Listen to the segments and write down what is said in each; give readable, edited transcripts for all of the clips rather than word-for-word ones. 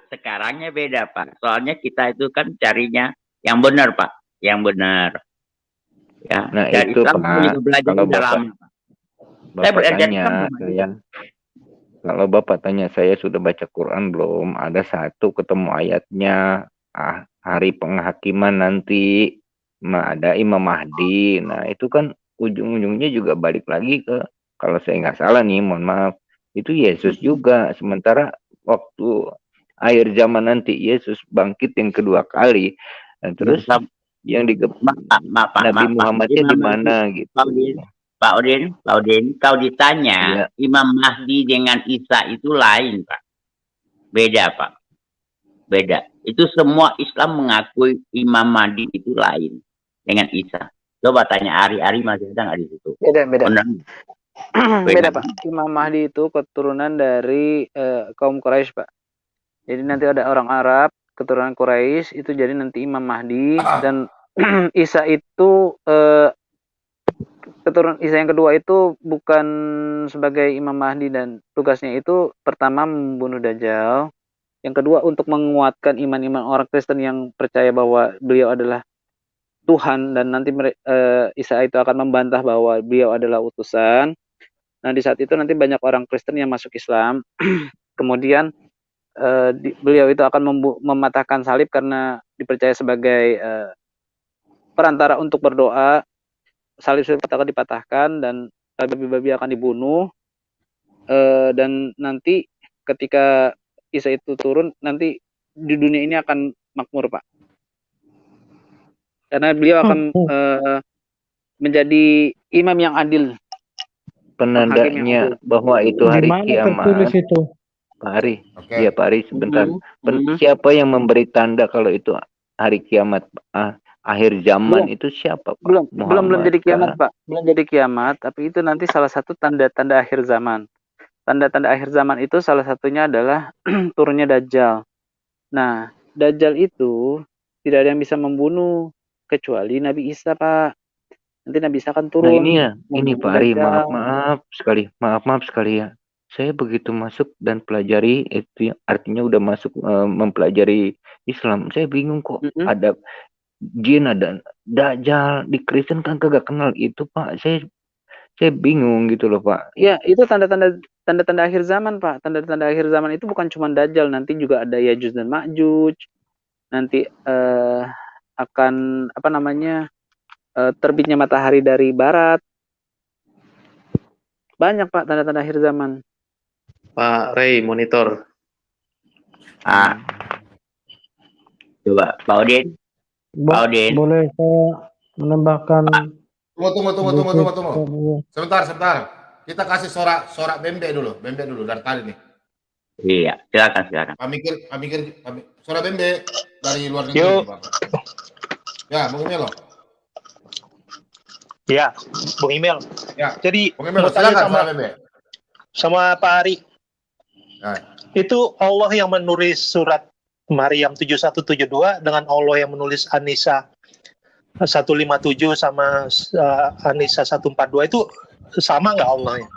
sekarangnya beda Pak. Soalnya kita itu kan carinya yang benar Pak, yang benar. Ya, Nah dan itu Islam Pak, juga belajar kalau udah lama. Saya Bapak belajar tanya, Islam udah lama. kalau Bapak tanya saya sudah baca Quran belum? Ada satu ketemu ayatnya, hari penghakiman nanti ada Imam Mahdi. Nah itu kan ujung-ujungnya juga balik lagi ke, kalau saya nggak salah nih, mohon maaf, itu Yesus juga. Sementara waktu akhir zaman nanti Yesus bangkit yang kedua kali. Dan terus yang Nabi Muhammadnya di mana gitu. Pak Udin, kalau ditanya Ya. Imam Mahdi dengan Isa itu lain Pak. Beda Pak. Beda. Itu semua Islam mengakui Imam Mahdi itu lain dengan Isa. Coba tanya Ari masih ada nggak di situ? Beda. Beda Pak. Imam Mahdi itu keturunan dari kaum Quraisy Pak. Jadi nanti ada orang Arab keturunan Quraisy itu jadi nanti Imam Mahdi. Dan Isa itu keturunan Isa yang kedua itu bukan sebagai Imam Mahdi, dan tugasnya itu pertama membunuh Dajjal, yang kedua untuk menguatkan iman-iman orang Kristen yang percaya bahwa beliau adalah Tuhan, dan nanti Isa itu akan membantah bahwa beliau adalah utusan. Nah di saat itu nanti banyak orang Kristen yang masuk Islam. Kemudian beliau itu akan mematahkan salib karena dipercaya sebagai perantara untuk berdoa. Salib akan dipatahkan dan babi-babi akan dibunuh, dan nanti ketika Isa itu turun, nanti di dunia ini akan makmur Pak, karena beliau akan menjadi imam yang adil, penandanya bahwa itu hari kiamat. Itu? Pak Ari, iya Pak Ari sebentar. Siapa yang memberi tanda kalau itu hari kiamat, akhir zaman itu siapa Pak? Belum jadi kiamat Pak, belum jadi kiamat, tapi itu nanti salah satu tanda-tanda akhir zaman. Tanda-tanda akhir zaman itu salah satunya adalah turunnya Dajjal. Nah, Dajjal itu tidak ada yang bisa membunuh kecuali Nabi Isa Pak. Nanti Nabi Isa akan turun. Nah ini Pak Ari, maaf sekali ya. Saya begitu masuk dan pelajari itu artinya udah masuk mempelajari Islam. Saya bingung kok ada jin, ada Dajjal, di Kristen kan kagak kenal itu Pak. Saya bingung gitu loh Pak. Ya itu tanda-tanda akhir zaman Pak. Tanda-tanda akhir zaman itu bukan cuma Dajjal, nanti juga ada Yajuj dan Majuj. Nanti akan terbitnya matahari dari barat. Banyak Pak tanda-tanda akhir zaman. Pak Ray, monitor. Coba Pak Udin. Boleh saya menambahkan? Tunggu. Sebentar. Kita kasih sorak Bembe dulu dari tadi nih. Iya, silakan. Pak mikir sorak Bembe dari luar negeri Pak. Ya, Bung Imel loh. Ya, Bung Imel. Ya. Jadi Bung Imel, silakan sama Pak Ari. Nah. Itu Allah yang menulis surat Maryam 7172 dengan Allah yang menulis An-Nisa 157 sama An-Nisa 142 itu sama nggak Allahnya?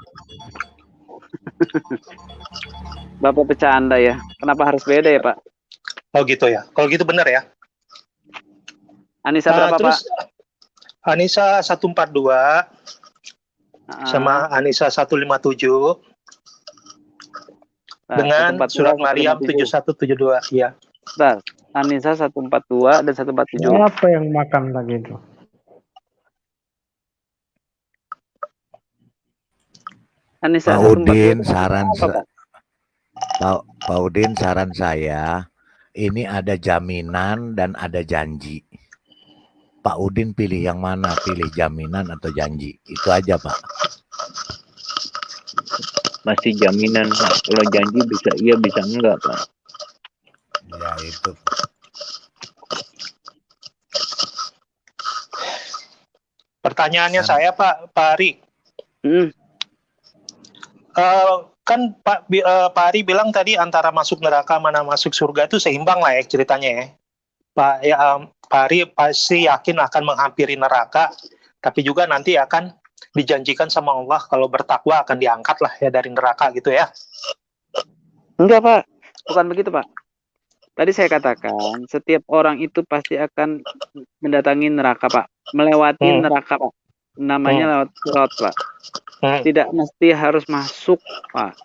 Bapak bercanda ya. Kenapa harus beda ya Pak? Oh gitu ya. Kalau gitu benar ya. An-Nisa berapa terus, Pak? An-Nisa 142 sama An-Nisa 157 dengan surat Maryam 7172 ya. Bentar. An-Nisa 142 dan 147. Apa yang makan lagi itu? An-Nisa Pak Udin, Pak Udin, saran saya ini ada jaminan dan ada janji. Pak Udin pilih yang mana? Pilih jaminan atau janji? Itu aja Pak. Masih jaminan Pak. Kalau janji bisa iya bisa enggak Pak. Ya itu. Pertanyaannya saya Pak Ari. Kan Pak Ari bilang tadi antara masuk neraka mana masuk surga itu seimbang lah ya ceritanya ya. Pak Ari pasti yakin akan menghampiri neraka, tapi juga nanti akan dijanjikan sama Allah kalau bertakwa akan diangkat lah ya dari neraka gitu ya. Enggak Pak, bukan begitu Pak. Tadi saya katakan setiap orang itu pasti akan mendatangi neraka, Pak. Melewati neraka, Pak. Namanya lewat sirat, Pak. Tidak mesti harus masuk, Pak.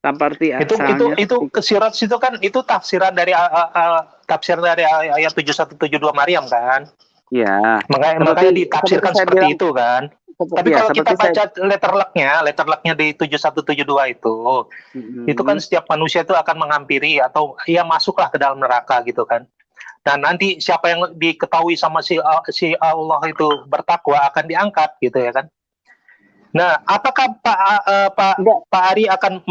Tanpa arti asalnya. Itu sirat itu kan itu tafsiran dari ayat 7172 Maryam kan? Iya. Makanya ditafsirkan seperti itu kan. Tapi kalau kita baca letter luck-nya di 7172 itu kan setiap manusia itu akan menghampiri atau ya masuklah ke dalam neraka gitu kan. Dan nanti siapa yang diketahui sama si Allah itu bertakwa akan diangkat gitu ya kan. Nah, apakah Pak Ari akan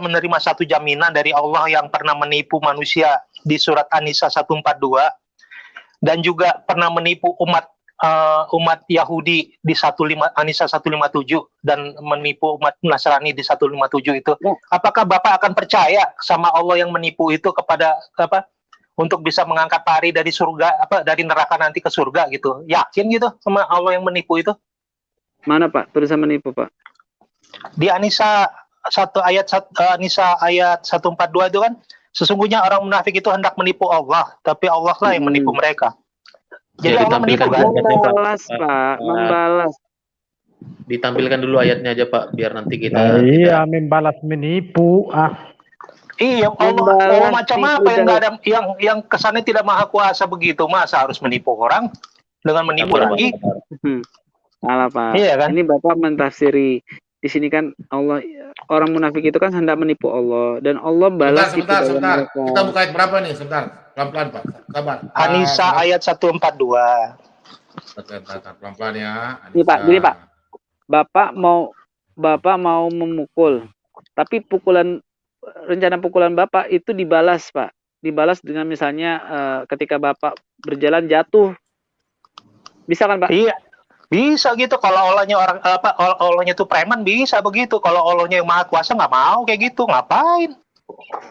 menerima satu jaminan dari Allah yang pernah menipu manusia di surat An-Nisa 142 dan juga pernah menipu umat Yahudi di An-Nisa 157 dan menipu umat Nasrani di 157 itu? Apakah Bapak akan percaya sama Allah yang menipu itu kepada untuk bisa mengangkat Pak Ari dari surga dari neraka nanti ke surga gitu? Yakin gitu sama Allah yang menipu itu? Mana Pak tulisan menipu Pak? Di An-Nisa An-Nisa ayat 142 itu kan sesungguhnya orang munafik itu hendak menipu Allah, tapi Allah lah yang menipu mereka. Jadi Allah menipu kan? Membalas Pak, membalas. Ditampilkan dulu ayatnya aja Pak, biar nanti kita. Iya, membalas menipu. Iya, Allah macam apa yang nggak ada, yang kesannya tidak maha kuasa begitu, masa harus menipu orang dengan menipu lagi? Salah Pak. Iya kan? Ini Bapak mentafsiri. Di sini kan Allah, orang munafik itu kan hendak menipu Allah dan Allah balas sebentar. Kita buka ayat berapa nih? Sebentar. Pelan-pelan Pak. Sabar. An-Nisa ayat 142. Pelan-pelan ya. Ini Pak, gini Pak. Bapak mau memukul, tapi rencana pukulan Bapak itu dibalas Pak. Dibalas dengan misalnya ketika Bapak berjalan jatuh. Bisa kan Pak? Iya. Bisa gitu kalau Allahnya Allahnya itu preman bisa begitu. Kalau Allahnya yang maha kuasa nggak mau kayak gitu, ngapain?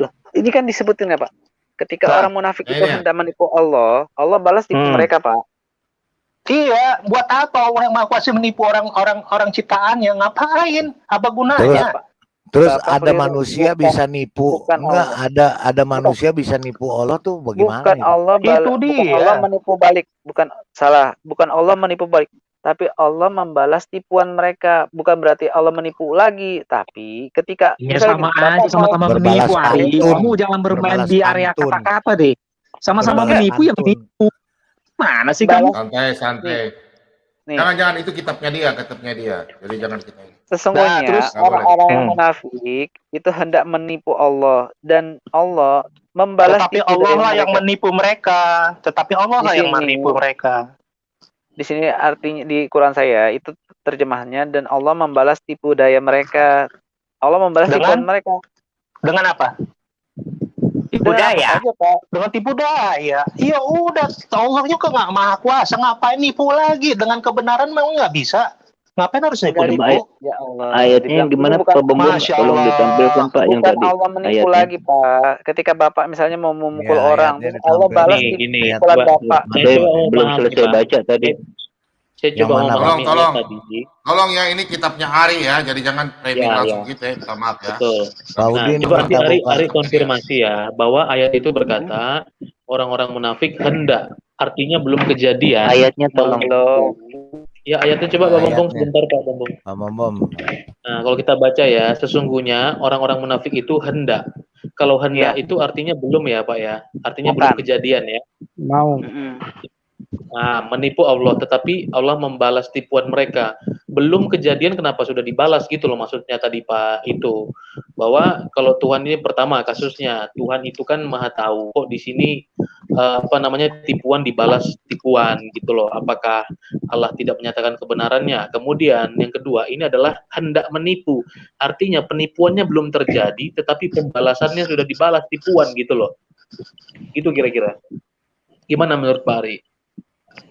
Loh, ini kan disebutin nggak Pak? Ketika orang munafik itu hendak menipu Allah, Allah balas tipu mereka Pak. Iya, buat apa Allah yang maha kuasa menipu orang ciptaannya? Ngapain? Apa gunanya? Terus ada manusia bisa nipu, ada manusia bisa nipu Allah tuh bagaimana? Bukan Allah Allah menipu balik, bukan Allah menipu balik. Tapi Allah membalas tipuan mereka, bukan berarti Allah menipu lagi, tapi ketika sama aja sama-sama menipu Ari. Kamu jangan bermain di area kata-kata deh. Sama-sama menipu ya menipu. Mana sih kamu? Santai. Jangan itu kitabnya dia. Jadi jangan kita. Sesungguhnya orang-orang yang munafik itu hendak menipu Allah dan Allah membalas. Tetapi Allah lah yang menipu mereka. Di sini artinya di Quran saya itu terjemahannya dan Allah membalas tipu daya mereka. Allah membalas tipuan mereka. Dengan apa? Tipu daya. Dengan tipu daya. Ya udah, Allah juga nggak maha kuasa. Ngapain nipu lagi? Dengan kebenaran memang nggak bisa. Ngapain harus nipu? Ya Allah. Ayatnya yang dimana Pak Bambang tolong ditampilkan Pak yang tadi. Allah menipu lagi Pak. Ketika Bapak misalnya mau memukul orang, Allah balas pukulan Bapak. Saya belum selesai baca tadi. Saya coba tolong ya, ini kitabnya Ari ya, jadi jangan framing langsung gitu ya, minta maaf ya. Betul. Coba Ari konfirmasi ya bahwa ayat itu berkata orang-orang munafik hendak, artinya belum kejadian. Ayatnya tolong. Ya ayatnya coba Pak Bambang sebentar Pak Bambang. Nah kalau kita baca ya, sesungguhnya orang-orang munafik itu hendak. Kalau hendak itu artinya belum ya Pak ya, artinya belum kejadian ya. Mau. Nah, menipu Allah, tetapi Allah membalas tipuan mereka. Belum kejadian, kenapa sudah dibalas gitu loh maksudnya tadi Pak itu. Bahwa kalau Tuhan ini pertama kasusnya, Tuhan itu kan maha tahu. Kok di sini tipuan dibalas tipuan gitu loh. Apakah Allah tidak menyatakan kebenarannya? Kemudian yang kedua, ini adalah hendak menipu. Artinya penipuannya belum terjadi, tetapi pembalasannya sudah dibalas tipuan gitu loh. Gitu kira-kira. Gimana menurut Pak Ari?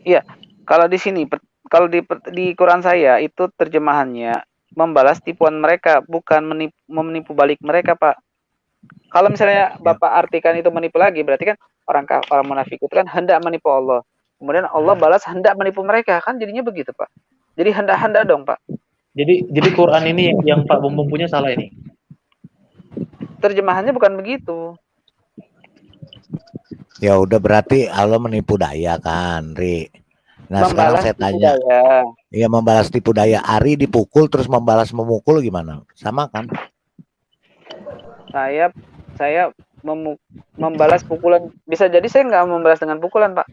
Iya, kalau di sini, kalau di Quran saya itu terjemahannya membalas tipuan mereka, bukan menipu balik mereka, Pak. Kalau misalnya Bapak artikan itu menipu lagi, berarti kan orang munafik itu kan hendak menipu Allah. Kemudian Allah balas hendak menipu mereka, kan jadinya begitu, Pak. Jadi hendak-hendak dong, Pak. Jadi Quran ini yang Pak Bambang punya salah ini? Terjemahannya bukan begitu. Ya udah berarti Allah menipu daya kan, Ri. Nah sekarang Membalas saya tipu tanya, daya. ya membalas tipu daya. Ari dipukul terus membalas memukul gimana? Sama kan? Saya membalas pukulan. Bisa jadi saya nggak membalas dengan pukulan, Pak.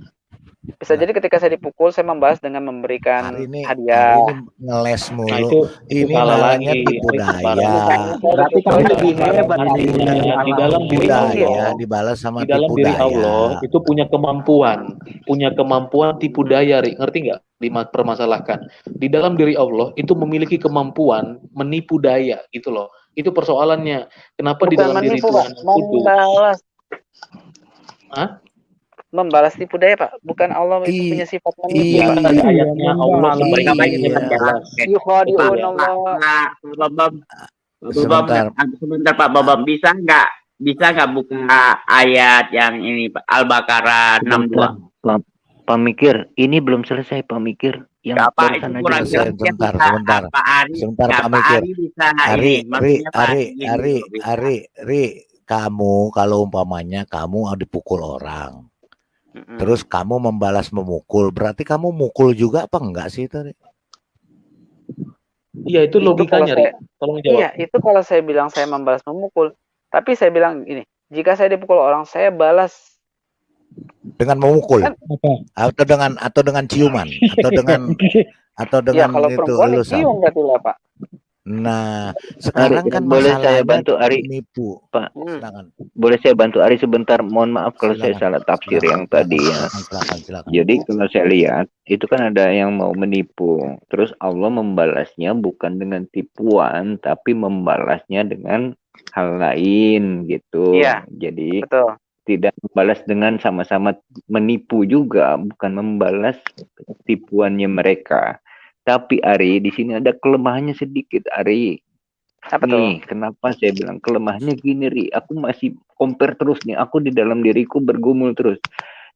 Bisa Nah, jadi ketika saya dipukul, saya membalas dengan memberikan Ari ini hadiah. ngeles Nah, mulu. itu Ini salah namanya lagi. tipu Ari daya. Misalnya saya Berarti dipukul, kamu Bukan, lebih hebat artinya dari di dalam Tipu diri daya Allah, dibalas sama di dalam tipu diri daya. Allah itu punya kemampuan tipu daya, Ri. Ngerti nggak? Dipermasalahkan. Di dalam diri Allah itu memiliki kemampuan menipu daya, gitu loh. Itu persoalannya. Kenapa di bukan dalam diri menipu, Tuhan Pak. itu? Membalas. Hah? Membalas tipu daya, Pak. Bukan Allah itu punya sifat menipu, Iya, Pak. ada ayatnya Allah membalas. sebaik-baiknya Iya. membalas. Yukhadi'un Betul ya. Allah. Sebentar. Sebentar Pak Babam, bisa nggak buka ayat yang ini Pak, Al-Baqarah 62? Pak Mikir, ini belum selesai Pak Mikir. Yang Nggak, Pak, barusan itu aja. kurang jelas. Sebentar, Bisa, sebentar. Pak Ari, Sebentar, ya, Pak Pak Mikir. Ari bisa Ari, ini, maksudnya Pak gini loh, bisa. Ari, kamu kalau umpamanya kamu dipukul orang, terus kamu membalas memukul, berarti kamu mukul juga apa enggak sih itu? Iya, itu logikanya, Ri. Tolong jawab. Iya, itu kalau saya bilang saya membalas memukul. Tapi saya bilang ini, jika saya dipukul orang, saya balas dengan memukul Kan- atau dengan ciuman atau dengan ya kalau itu perempuan elusan. dicium berarti lah, Pak. Nah, sekarang kan boleh saya masalahnya bantu Ari? menipu. Pak, Silakan. boleh saya bantu Ari sebentar? Mohon maaf kalau saya Silakan. salah tafsir yang tadi ya. Silakan. Jadi kalau saya lihat itu kan ada yang mau menipu, terus Allah membalasnya bukan dengan tipuan, tapi membalasnya dengan hal lain gitu. Iya, Jadi betul. tidak membalas dengan sama-sama menipu juga, bukan membalas tipuannya mereka. Tapi Ari, di sini ada kelemahannya sedikit, Ari. Apa Nih, kenapa saya bilang kelemahannya gini, Ri? Aku masih compare terus nih. Aku di dalam diriku bergumul terus.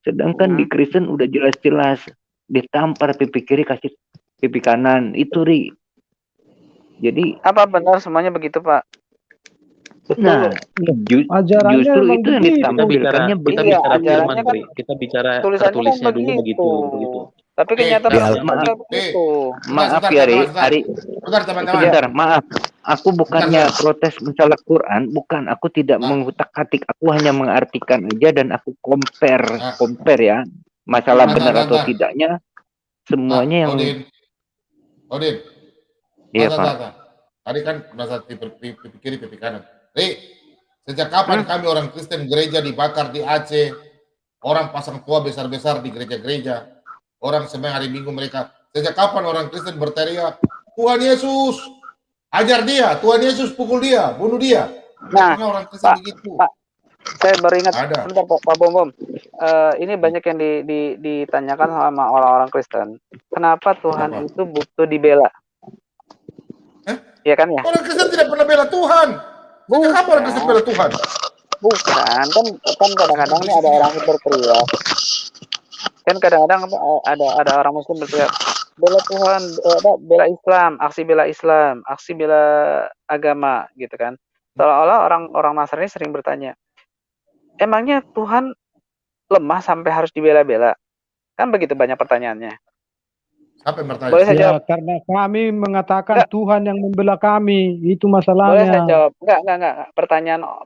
Sedangkan di Kristen udah jelas-jelas ditampar pipi kiri kasih pipi kanan. Itu, Ri. Jadi apa benar semuanya begitu, Pak? nah, justru itu yang ditampilkannya kita Iya, bicara firman, ajarannya kan Ri. Kita bicara tulisannya tertulisnya kan dulu begitu. Tapi kenyataan maaf, begitu. maaf ya, Ri. Ari, Bentar, teman-teman. sebentar, maaf. Aku bukannya protes mensalah Quran, bukan. Aku tidak mengutak-atik. Aku hanya mengartikan aja dan aku compare ya. Masalah benar atau tidaknya, semuanya yang... Odin. Iya, Pak. Tadi kan merasa pipi kiri, pipi kanan. Sejak kapan kami orang Kristen gereja dibakar di Aceh, orang pasang tua besar-besar di gereja-gereja, orang sembahyang hari Minggu mereka. Sejak kapan orang Kristen berteriak, Tuhan Yesus, ajar dia, Tuhan Yesus pukul dia, bunuh dia. Nah, orang Kristen begitu. Pak, saya baru ingat, Ada. sebentar Pak Bom. Ini banyak yang ditanyakan sama orang-orang Kristen. Kenapa Tuhan itu butuh dibela? Iya kan ya? Orang Kristen tidak pernah bela Tuhan. Sejak kapan orang Kristen bela Tuhan? Bukan, kan kadang-kadang ini ada orang yang berteriak. Kan kadang-kadang ada orang Muslim berteriak, bela Tuhan, bela Islam, aksi bela agama, gitu kan. Seolah-olah orang Nasrani sering bertanya, emangnya Tuhan lemah sampai harus dibela-bela? Kan begitu banyak pertanyaannya. Apa yang bertanya? Boleh saya jawab? Karena kami mengatakan Tuhan yang membela kami, itu masalahnya. Boleh saya jawab? Enggak.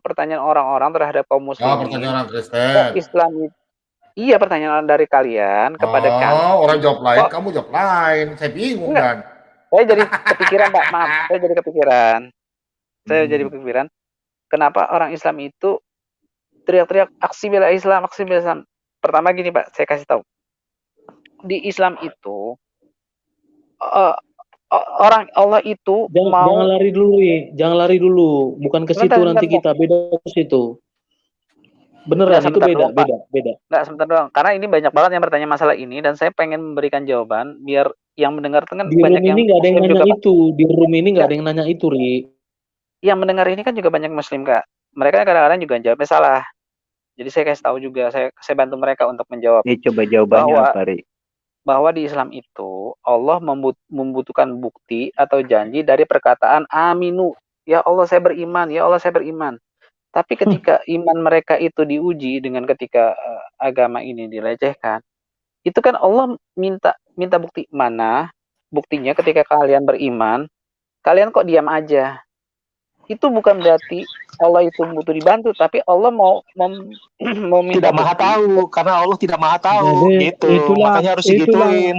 Pertanyaan orang-orang terhadap kaum muslimin. Pertanyaan orang Kristen. Islam itu. Iya, pertanyaan dari kalian kepada kami. Orang jawab lain, kamu jawab lain. Saya bingung kan. Saya jadi kepikiran, Pak. Maaf, saya jadi kepikiran. Kenapa orang Islam itu teriak-teriak aksi bela Islam. Pertama gini, Pak, saya kasih tahu. Di Islam itu orang Allah itu jangan lari dulu, bukan ke situ nanti kita beda ke situ. Beneran itu beda. Enggak, sebentar doang. Karena ini banyak banget yang bertanya masalah ini dan saya pengen memberikan jawaban biar yang mendengar kan di banyak room ini nggak ada yang nanya itu. Di room ini nggak ada yang nanya itu, Ri. Yang mendengar ini kan juga banyak Muslim, Kak. Mereka kadang-kadang juga jawabnya salah. Jadi saya kasih tahu juga, saya bantu mereka untuk menjawab. Coba jawabannya apa, Ri? Bahwa di Islam itu Allah membutuhkan bukti atau janji dari perkataan aminu. Ya Allah saya beriman, ya Allah saya beriman. Tapi ketika iman mereka itu diuji dengan ketika agama ini dilecehkan, itu kan Allah minta bukti. Mana buktinya ketika kalian beriman, kalian kok diam aja? Itu bukan berarti Allah itu butuh dibantu, tapi Allah mau minta Tidak maha bukti. tahu, karena Allah tidak maha tahu, Jadi gitu. itulah Makanya harus digituin.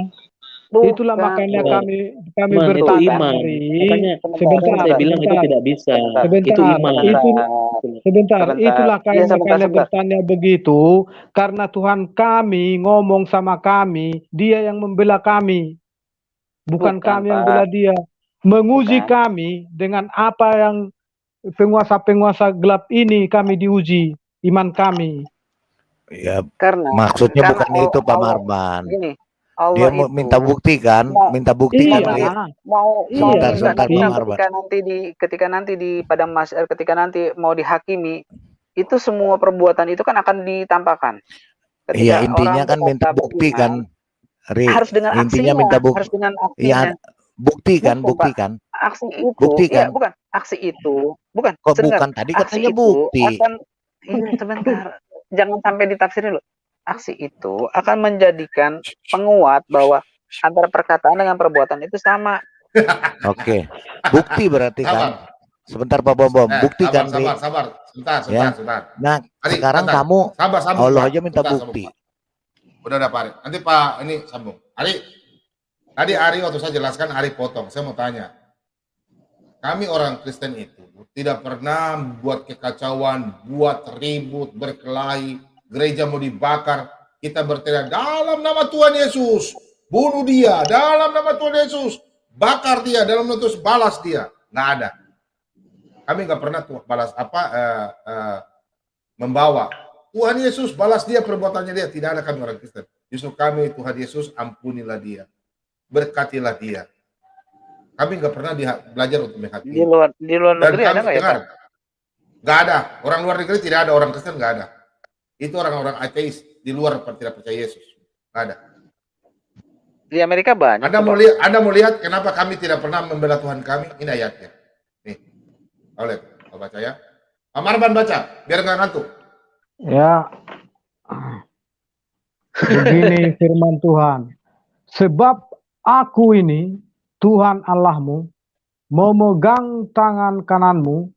itulah Bukan. makanya kami Iman, itu bertanya, iman. Ari. Makanya Sebentar, saya bilang itu sebentar, tidak bisa. Sebentar, Itu iman. sebentar. Itulah Iya, karena sebentar. bertanya begitu, karena Tuhan kami ngomong sama kami, Dia yang membela kami, bukan kami yang Pak. bela Dia, menguji Bukan. kami dengan apa yang penguasa-penguasa gelap ini kami diuji iman kami. Ya, Karena maksudnya bukan itu Pak Allah, Marban. gini, Dia Allah mau itu minta bukti kan? Minta bukti Iya. kan? Ri? mau Iya, minta Sebentar, nanti Pak Marban. ketika nanti di padang mahsyar, ketika nanti mau dihakimi, itu semua perbuatan itu kan akan ditampakkan. Ketika Iya, intinya orang kan minta berkata bukti beriman, kan, Ri. harus dengan Intinya aksinya, minta bukti. harus dengan Iya, aksinya. bukti kan, Bukan, bukti Pak. kan. Aksi itu, Bukti iya, kan? bukan aksi itu, bukan. Kok Sebentar. bukan? Tadi Aksi katanya itu bukti. akan, iya, sebentar, jangan sampai ditafsirin dulu. Aksi itu akan menjadikan penguat bahwa antara perkataan dengan perbuatan itu sama. Oke, bukti berarti kan. Sabar. Sebentar Pak Bom, bukti kan, Ri. Sabar. Sebentar. Nah, Ari, sekarang bentar. kamu Sambung, Allah Pak. aja minta Sebentar, bukti. Pak. Udah Pak Ari. Nanti Pak ini sambung. Ari, tadi Ari waktu saya jelaskan Ari potong. Saya mau tanya. Kami orang Kristen itu tidak pernah buat kekacauan, buat ribut, berkelahi, gereja mau dibakar, kita berteriak dalam nama Tuhan Yesus, bunuh dia, dalam nama Tuhan Yesus, bakar dia, dalam nama Yesus balas dia. Nggak ada. Kami nggak pernah balas membawa Tuhan Yesus balas dia perbuatannya dia. Tidak ada kami orang Kristen. Justru kami Tuhan Yesus ampunilah dia, berkatilah dia. Kami nggak pernah belajar untuk menghakimi. Di luar negeri ada nggak ya, Pak? Nggak ada. Orang luar negeri tidak ada, orang Kristen nggak ada. Itu orang-orang ateis di luar tidak percaya Yesus. Nggak ada. Di Amerika banyak. Anda mau lihat kenapa kami tidak pernah membela Tuhan kami? Ini ayatnya. Nih, boleh, kau baca ya. Pak Marban baca, biar nggak ngantuk. Ya, begini firman Tuhan. Sebab aku ini Tuhan Allahmu memegang tangan kananmu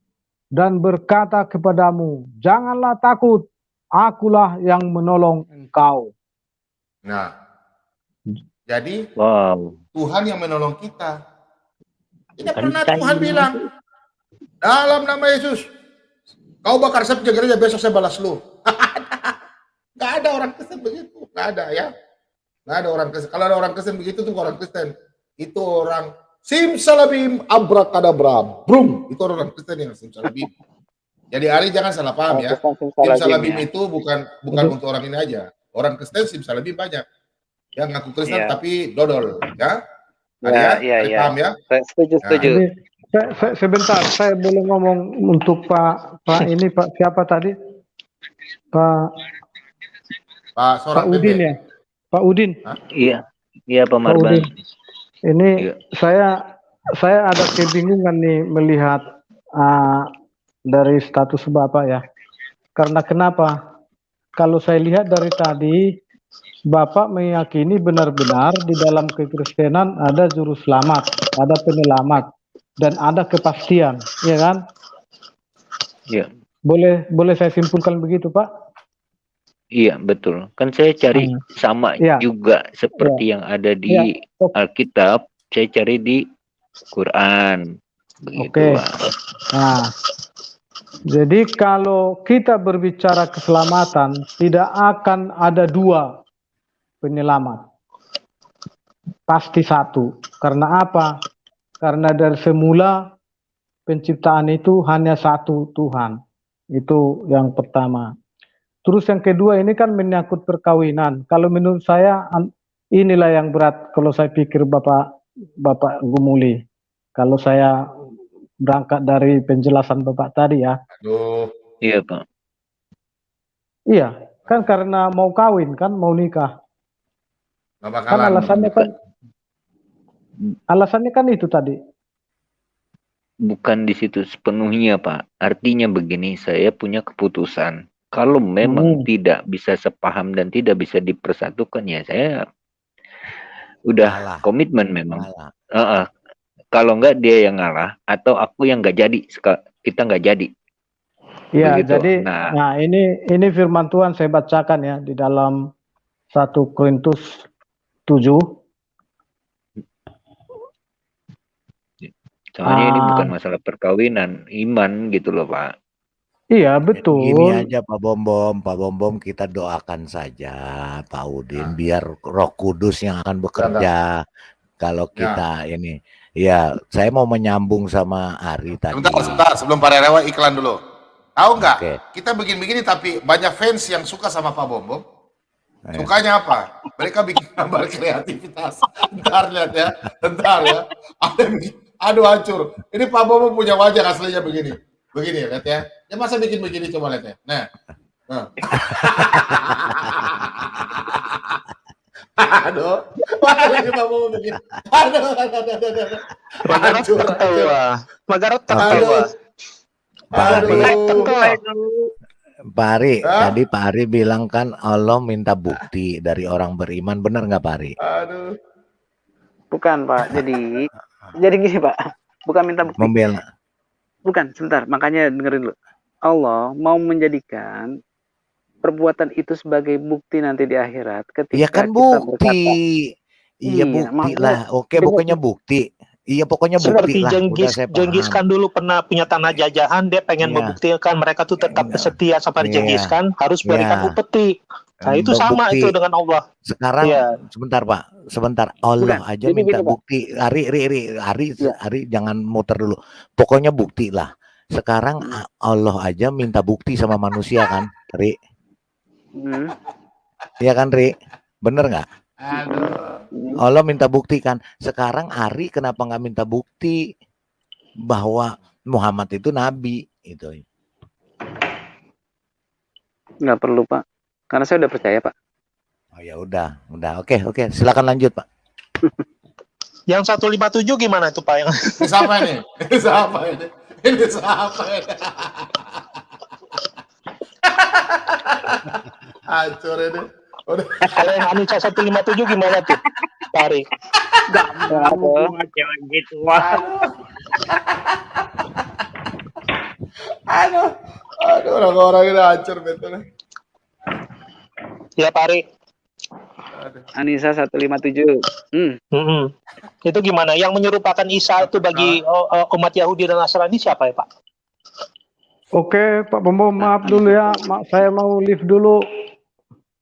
dan berkata kepadamu, janganlah takut, akulah yang menolong engkau. Nah, jadi Tuhan yang menolong kita. Tidak pernah Tuhan bilang, dalam nama Yesus, kau bakar saya punya gereja, besok saya balas lu. Nggak ada orang Kristen begitu. Nggak ada ya. Nggak ada orang Kristen. Kalau ada orang Kristen begitu tuh orang Kristen. Itu orang simsalabim abrakadabra. Brum. Itu orang Kristen yang simsalabim. Jadi Ari jangan salah paham ya. Simsalabim itu bukan untuk orang ini aja. Orang Kristen simsalabim banyak. Yang ngaku Kristen tapi dodol. Ya. Ari paham ya? Setuju. Sebentar, saya boleh ngomong untuk Pak ini Pak siapa tadi? Pak Udin ya, Pak Udin. Iya Pak Marban. Ini saya ada kebingungan nih melihat dari status Bapak ya. Karena kenapa? Kalau saya lihat dari tadi, Bapak meyakini benar-benar di dalam kekristenan ada juru selamat, ada penyelamat, dan ada kepastian, ya kan? Iya. Boleh saya simpulkan begitu, Pak? Iya, betul. Kan saya cari sama juga seperti yang ada di Alkitab, saya cari di Quran. Begitu. Nah, jadi kalau kita berbicara keselamatan, tidak akan ada dua penyelamat. Pasti satu. Karena apa? Karena dari semula penciptaan itu hanya satu Tuhan. Itu yang pertama. Terus yang kedua ini kan menyangkut perkawinan. Kalau menurut saya inilah yang berat kalau saya pikir Bapak Gumuli. Kalau saya berangkat dari penjelasan Bapak tadi ya. Iya Pak. Iya, kan karena mau kawin kan, mau nikah. Kan alasannya kan itu tadi. bukan di situ sepenuhnya, Pak. Artinya begini, saya punya keputusan. Kalau memang tidak bisa sepaham dan tidak bisa dipersatukan, ya saya udah Ngalah. komitmen memang. Ngalah. Kalau enggak dia yang ngalah atau aku yang nggak jadi, kita nggak jadi. Ya, Begitu. jadi nah ini firman Tuhan saya bacakan ya di dalam 1 Korintus 7. Soalnya ini bukan masalah perkawinan, iman gitu loh, Pak. Iya, betul. Ini aja Pak Bom, kita doakan saja Pak Udin biar Roh Kudus yang akan bekerja. Kalau kita ini, ya saya mau menyambung sama Ari tadi. Sebentar, sebelum Pak Rewa iklan dulu. Tahu nggak? Kita begini-begini tapi banyak fans yang suka sama Pak Bom. Sukanya apa? Mereka bikin gambar kreativitas. Bentar lihat ya, aduh hancur. Ini Pak Bom punya wajah aslinya begini. Begini lihat ya. Ya masa bikin begini coba lihat ya. Nah. Aduh. Ini Pak Bom begini. Aduh. Magarat tertawa. Pak Ari, tadi Pak Ari bilang kan Allah minta bukti dari orang beriman, benar nggak Pak Ari? Aduh. Bukan Pak, jadi gini Pak, bukan minta bukti. Membela. Bukan, sebentar, makanya dengerin dulu. Allah mau menjadikan perbuatan itu sebagai bukti nanti di akhirat ketika ya kan kita bukti. berkata, iya bukti lah. Oke, pokoknya bukti. Iya pokoknya bukti lah. Genghis Khan dulu pernah punya tanah jajahan, dia pengen membuktikan mereka tuh tetap setia sampai Genghis Khan harus berikan upeti. Nah itu sama itu dengan Allah. Sekarang sebentar Pak, sebentar. Allah aja minta bukti. Ari jangan muter dulu. Pokoknya bukti lah. Sekarang Allah aja minta bukti sama manusia kan, Ri? Iya kan Ri? Bener nggak? Allah minta bukti kan. Sekarang Ari kenapa nggak minta bukti bahwa Muhammad itu nabi itu? Nggak perlu Pak, karena saya udah percaya Pak. Oh ya udah. Oke, silakan lanjut Pak. Yang 157 gimana tuh Pak? Yang ini siapa ini? Ini siapa ini? Hancur ini. Kalau yang Anissa 157 gimana tuh, Pak Ari? Gak mau cewek gitu. Aduh, orang-orang ini hancur betul. Ya Pak Ari. Anissa 157. Itu gimana? Yang menyerupakan Isa itu bagi umat Yahudi dan Nasrani siapa ya Pak? Oke Pak Bom, maaf dulu ya, saya mau live dulu.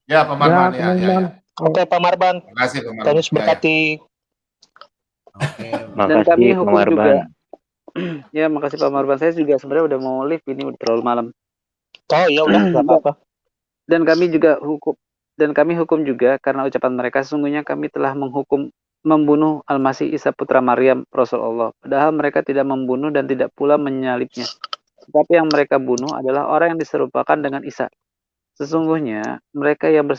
Ya Pak Marban ya. Oke Pak Marban. Terima kasih Pak Marban. Terus berkati. Dan kami hukum juga. Ya makasih Pak Marban. Saya juga sebenarnya udah mau live, ini udah terlalu malam. Oh ya udah nggak apa-apa. Dan kami hukum juga karena ucapan mereka sesungguhnya kami telah membunuh Al-Masih Isa putra Maryam Rasul Allah. Padahal mereka tidak membunuh dan tidak pula menyalibnya. Tetapi yang mereka bunuh adalah orang yang diserupakan dengan Isa. Sesungguhnya mereka yang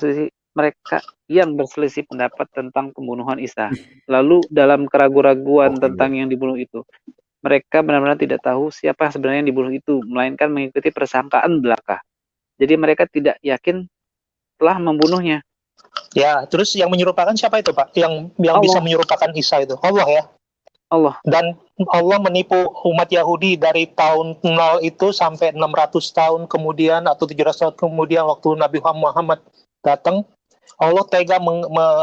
berselisih pendapat tentang pembunuhan Isa. Lalu dalam keraguan-raguan tentang yang dibunuh itu, mereka benar-benar tidak tahu siapa sebenarnya yang dibunuh itu, melainkan mengikuti persangkaan belaka. Jadi mereka tidak yakin telah membunuhnya. Ya, terus yang menyerupakan siapa itu Pak? Yang bisa menyerupakan Isa itu? Allah ya? Allah. Dan Allah menipu umat Yahudi dari tahun 0 itu sampai 600 tahun kemudian atau 700 tahun kemudian waktu Nabi Muhammad datang, Allah tega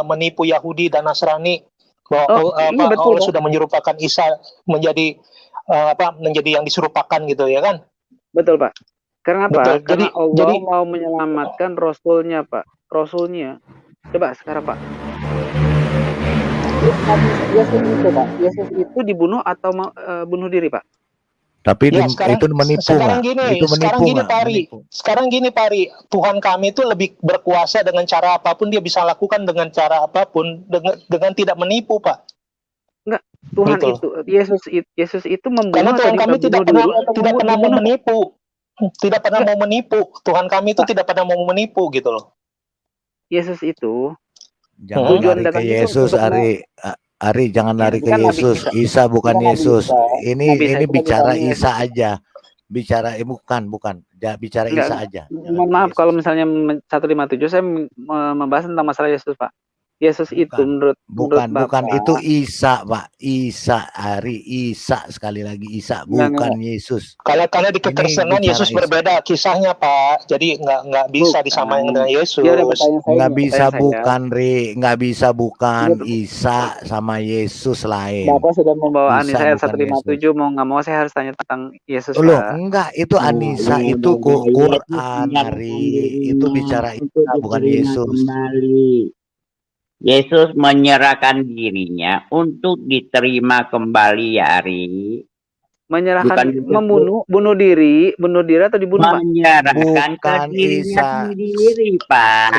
menipu Yahudi dan Nasrani bahwa Allah sudah menyerupakan Isa menjadi menjadi yang diserupakan gitu ya kan? Betul Pak. Karena apa? Betul. Karena Allah mau menyelamatkan Rasulnya Pak. Rasulnya. Coba sekarang Pak. Yesus itu dibunuh atau bunuh diri Pak? Tapi ya, itu menipu. Sekarang gini Pak Ari, Tuhan kami itu lebih berkuasa dengan cara apapun, dia bisa lakukan dengan cara apapun dengan tidak menipu Pak. Enggak, Tuhan gitu. Yesus itu membunuh. Karena Tuhan kami tidak pernah mau menipu. Tidak pernah mau menipu. Tuhan kami itu tidak pernah mau menipu gitu loh. Yesus itu jangan lari ke Yesus, Ari. Ari jangan lari itu ke kan Nabi Yesus. Isa. Isa bukan Itu Nabi Yesus. Isa. Ini Nabi Isa ini itu bicara bagaimana? Isa aja. Bicara bukan. Bicara Enggak, Isa aja. Jangan mohon ke maaf kalau Yesus. misalnya 157 saya membahas tentang masalah Yesus, Pak. Yesus itu Bukan. menurut Bukan Bapak. itu Isa, Pak. Isa, Ari, Isa sekali lagi Isa, bukan Yesus. Kalau di Ini kekristenan bicara Yesus Isa. berbeda kisahnya, Pak. Jadi nggak bisa disamain dengan Yesus. Dia udah bertanya saya. Nggak bisa pertanyaan saya. bukan, Ri. Nggak bisa bukan. Dia- Isa sama Yesus lain. Bapak sudah membawa Isa Anisa ayat bukan 157, mau nggak mau saya harus tanya tentang Yesus, Loh, Pak. enggak, itu Anisa, itu Quran, Ari. Itu bicara Isa, bukan Yesus. Kembali. Yesus menyerahkan dirinya untuk diterima kembali ya Ari. Menyerahkan, Bukan bunuh diri atau dibunuh, Pak? Menyerahkan ke Bukan dirinya Isa. sendiri, Pak.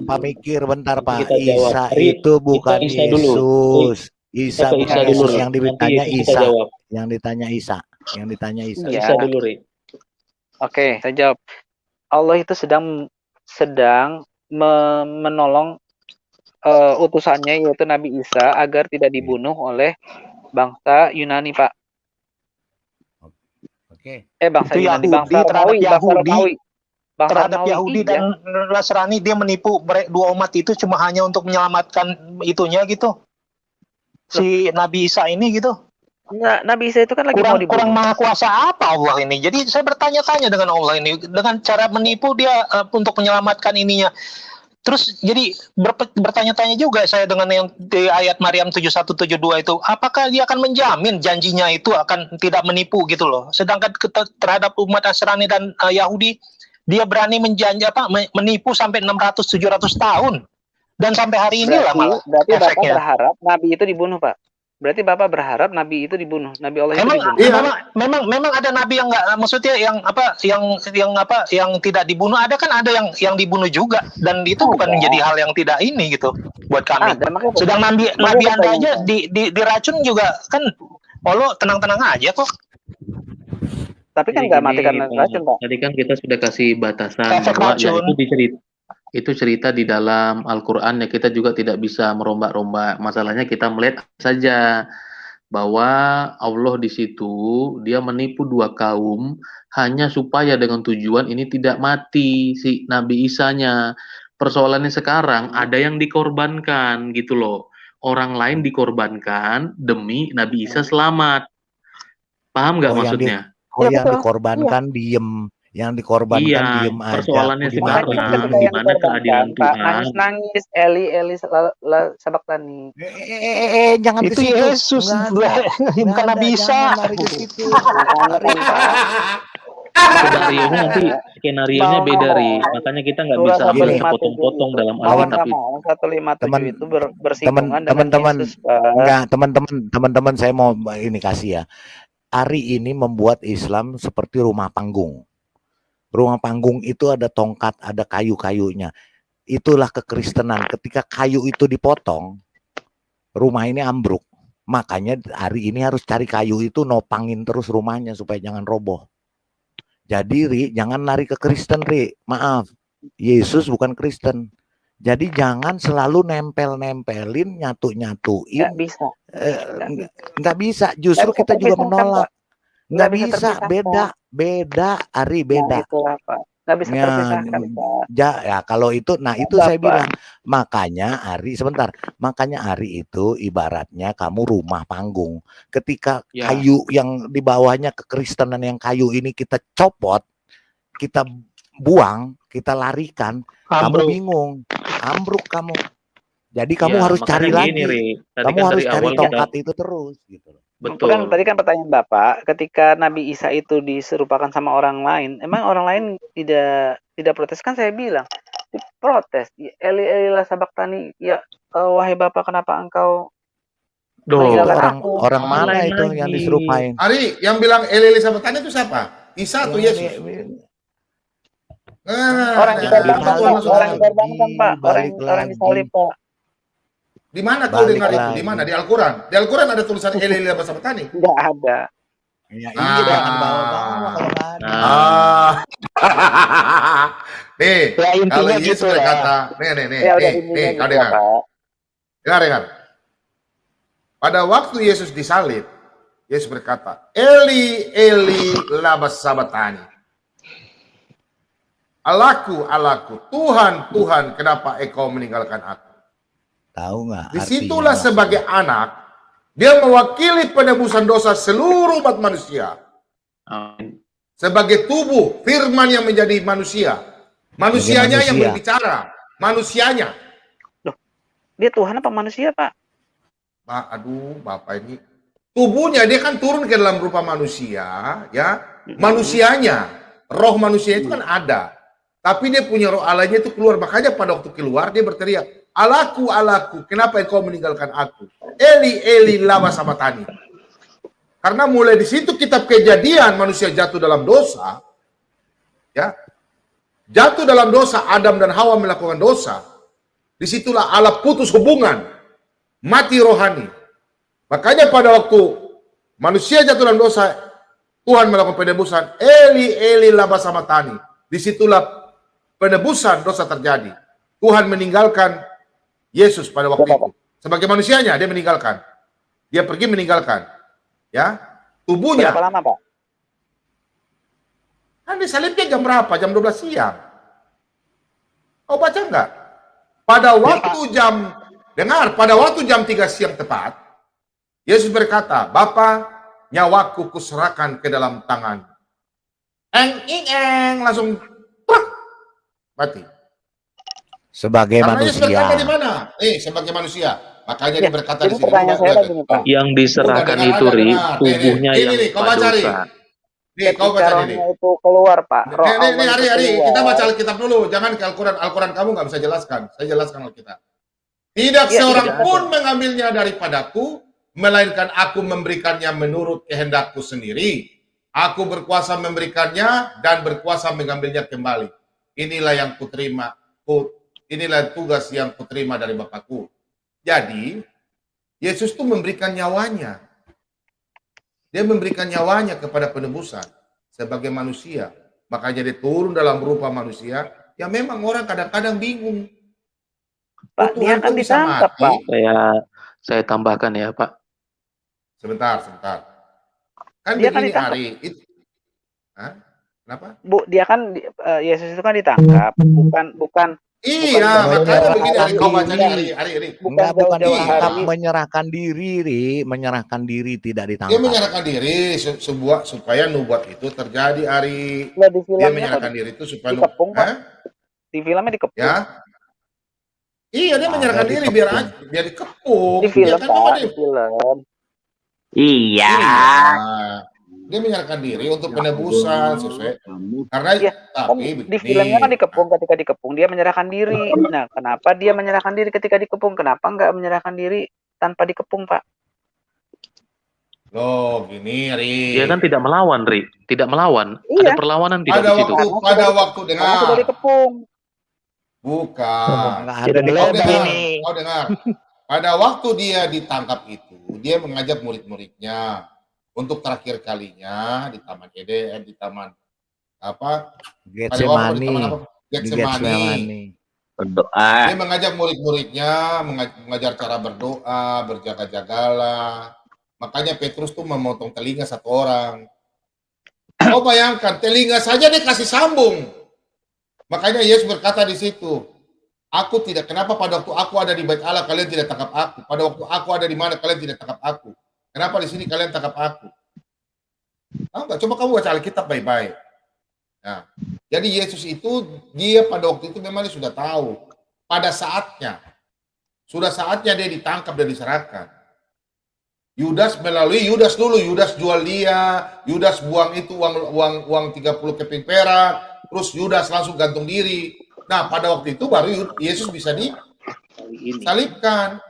Pak mikir bentar, Pak. Kita jawab. Isa Ri, itu bukan Isa dulu. Yesus. Isa Kita ke bukan Isa dulu, Yesus. Ri. Yang Nanti ditanya kita Isa. jawab. Yang ditanya Isa. Yang ditanya Isa. Iya. Isa dulu, Ri. Oke, saya jawab. Allah itu sedang menolong utusannya yaitu Nabi Isa agar tidak dibunuh oleh bangsa Yunani, Pak. Oke. Bangsa Itu Yunani, Yahudi bangsa terhadap Romawi, bangsa Yahudi. Romawi. Bangsa Terhadap Romawi, Yahudi iya. dan Nasrani dia menipu dua umat itu cuma hanya untuk menyelamatkan itunya gitu. Si Nabi Isa ini gitu. Nah, Nabi Isa itu kan lagi mau dibunuh. Kurang maha kuasa apa Allah ini? Jadi saya bertanya-tanya dengan Allah ini dengan cara menipu dia untuk menyelamatkan ininya. Terus jadi bertanya-tanya juga saya dengan yang di ayat Maryam 7172 itu, apakah dia akan menjamin janjinya itu akan tidak menipu gitu loh. Sedangkan terhadap umat Nasrani dan Yahudi dia berani menipu sampai 600-700 tahun. Dan sampai hari ini lah malah Berarti Bapak efeknya. berharap Nabi itu dibunuh, Pak. Berarti Bapak berharap Nabi itu dibunuh. Nabi Allah itu dibunuh. Memang ada nabi yang enggak, maksudnya yang tidak dibunuh, ada yang dibunuh juga, dan itu bukan menjadi hal yang tidak ini gitu buat kami. Sedang nabi Anda aja diracun juga kan. Allah tenang-tenang aja kok. Tapi kan nggak matikan racun, Pak. Tadi kan kita sudah kasih batasan Efek bahwa ya racun. itu cerita di dalam Al-Quran ya, kita juga tidak bisa merombak-rombak. Masalahnya kita melihat saja bahwa Allah di situ dia menipu dua kaum hanya supaya dengan tujuan ini tidak mati si Nabi Isanya. Persoalannya sekarang ada yang dikorbankan gitu loh. Orang lain dikorbankan demi Nabi Isa selamat. Paham nggak maksudnya? Yang dikorbankan diem. Yang dikorbankan diem aja. Persoalannya sekarang gimana keadilan Tuhan? Nangis Eli Sabaktani. Jangan itu ke situ. Yesus, bukan Nabi Isa. Skenario-nya nanti skenario-nya beda, Ri. Makanya kita nggak bisa potong-potong dalam Alkitab itu. 157 itu bersinggungan dengan Yesus, Pak. Enggak, teman-teman saya mau ini kasih ya. Ari ini membuat Islam seperti rumah panggung. Rumah panggung itu ada tongkat, ada kayu-kayunya. Itulah kekristenan. Ketika kayu itu dipotong, rumah ini ambruk. Makanya hari ini harus cari kayu itu, nopangin terus rumahnya supaya jangan roboh. Jadi Ri, jangan lari ke Kristen, Ri. Maaf, Yesus bukan Kristen. Jadi jangan selalu nempelin, nyatu-nyatuin. Nggak bisa. Nggak bisa. Justru kita juga menolak. Nggak bisa, beda, Ari, beda. Nggak bisa terpisahkan, Pak. Ya, kalau itu, nah itu saya bilang. Makanya Ari, sebentar. Makanya Ari itu ibaratnya kamu rumah panggung. Ketika kayu yang di bawahnya kekristenan yang kayu ini kita copot, kita buang, kita larikan, kamu bingung, ambruk kamu. Jadi kamu harus cari lagi. Kamu harus cari tongkat itu terus, gitu. Betul. Tadi kan pertanyaan Bapak, ketika Nabi Isa itu diserupakan sama orang lain, emang orang lain tidak protes? Kan saya bilang protes. Eli Sabaktani, ya wahai Bapak, kenapa engkau orang mana itu yang diserupain? Ari, yang bilang Eli Sabaktani itu siapa? Isa atau Yesus? Orang dikorbankan, Pak. Orang disalib, Pak. Di mana kau dengar itu? Di mana? Di Al-Quran. Di Al-Quran ada tulisan Eli Sabaktani? Enggak ada. Ya, jangan bawa-bawa kalau ada. Nih, kalau Yesus berkata, nih, kau dengar. Dengar. pada waktu Yesus disalib, Yesus berkata, Eli, Eli, lama sabatani. Allahku, Allahku, Tuhan, Tuhan, kenapa engkau meninggalkan aku? Tahu nggak? Disitulah sebagai anak, dia mewakili penebusan dosa seluruh umat manusia. Sebagai tubuh, firman yang menjadi manusia. Manusianya yang berbicara. Manusianya. Loh, dia Tuhan apa manusia, Pak? Aduh, Bapak ini. Tubuhnya, dia kan turun ke dalam rupa manusia. Ya, manusianya. Roh manusia itu kan ada. Tapi dia punya roh Allahnya itu keluar. Makanya pada waktu keluar, dia berteriak, Allahku, Allahku, kenapa engkau meninggalkan aku? Eli, Eli, lama sabatani. Karena mulai di situ kitab Kejadian manusia jatuh dalam dosa, ya, jatuh dalam dosa, Adam dan Hawa melakukan dosa. Disitulah Allah putus hubungan, mati rohani. Makanya pada waktu manusia jatuh dalam dosa, Tuhan melakukan penebusan. Eli, Eli, lama sabatani. Disitulah penebusan dosa terjadi. Tuhan meninggalkan Yesus pada waktu itu. Sebagai manusianya, dia meninggalkan. Dia pergi meninggalkan. Ya, tubuhnya. Berapa lama, Pak? Kan disalibnya jam berapa? Jam 12 siang. Kau baca enggak? Pada waktu jam, dengar, pada waktu jam 3 siang tepat, Yesus berkata, Bapa, nyawaku kuserahkan ke dalam tangan. Langsung mati. Sebagai manusia. Yesus di mana? Sebagai manusia. Makanya dia berkata di sini. Yang diserahkan itu, tubuhnya yang kau baca, kau baca ini. Itu keluar, Pak. Nih, Ari, kita baca Alkitab dulu. Jangan ke Al-Quran. Al-Quran kamu nggak bisa jelaskan. Saya jelaskan Alkitab. Tidak seorang pun mengambilnya daripadaku, melainkan aku memberikannya menurut kehendakku sendiri. Aku berkuasa memberikannya dan berkuasa mengambilnya kembali. Inilah yang kuterima. Inilah tugas yang kuterima dari Bapakku. Jadi, Yesus itu memberikan nyawanya. Dia memberikan nyawanya kepada penebusan sebagai manusia. Makanya dia turun dalam rupa manusia. Ya memang orang kadang-kadang bingung. Pak, dia kan ditangkap, Pak. Saya tambahkan ya, Pak. Sebentar. Kan dia begini, kan Ari. Kenapa? Bu, dia kan Yesus itu kan ditangkap, bukan. Iya, makanya begini, Ari, kau baca Ari. Bukan ditangkap, menyerahkan diri, menyerahkan diri, tidak ditangkap. Dia menyerahkan diri sebuah supaya nubuat itu terjadi, Ari. Ya, di dia menyerahkan diri itu supaya dikepung, Pak. Di filmnya dikepung. Ya. Iya, dia menyerahkan diri biar dikepung. Di film, Pak, di film. Iya. Dia menyerahkan diri untuk penebusan sesuai karena tapi di filmnya kan dikepung, ketika dikepung dia menyerahkan diri. Nah, kenapa dia menyerahkan diri ketika dikepung? Kenapa enggak menyerahkan diri tanpa dikepung, Pak? Loh, gini, Ri. Dia kan tidak melawan, Ri. Tidak melawan. Iya. Ada perlawanan tidak di situ. Pada waktu dengar. Sudah dikepung. Bukan. Kau dengar. Pada waktu dia ditangkap itu, dia mengajak murid-muridnya untuk terakhir kalinya di Taman Eden, di Taman Getsemani. Berdoa. Dia mengajak murid-muridnya, mengajar cara berdoa, berjaga-jagalah. Makanya Petrus tuh memotong telinga satu orang. Kau bayangkan, telinga saja dia kasih sambung. Makanya Yesus berkata di situ, aku tidak, kenapa pada waktu aku ada di bait Allah kalian tidak tangkap aku? Pada waktu aku ada di mana kalian tidak tangkap aku? Kenapa di sini kalian tangkap aku? Tahu nggak? Coba kamu baca Alkitab baik-baik. Nah, jadi Yesus itu, dia pada waktu itu memang dia sudah tahu. Pada saatnya, sudah saatnya dia ditangkap dan diserahkan. Yudas melalui Yudas dulu, Yudas jual dia, Yudas buang itu uang 30 keping perak, terus Yudas langsung gantung diri. Nah, pada waktu itu baru Yesus bisa disalibkan.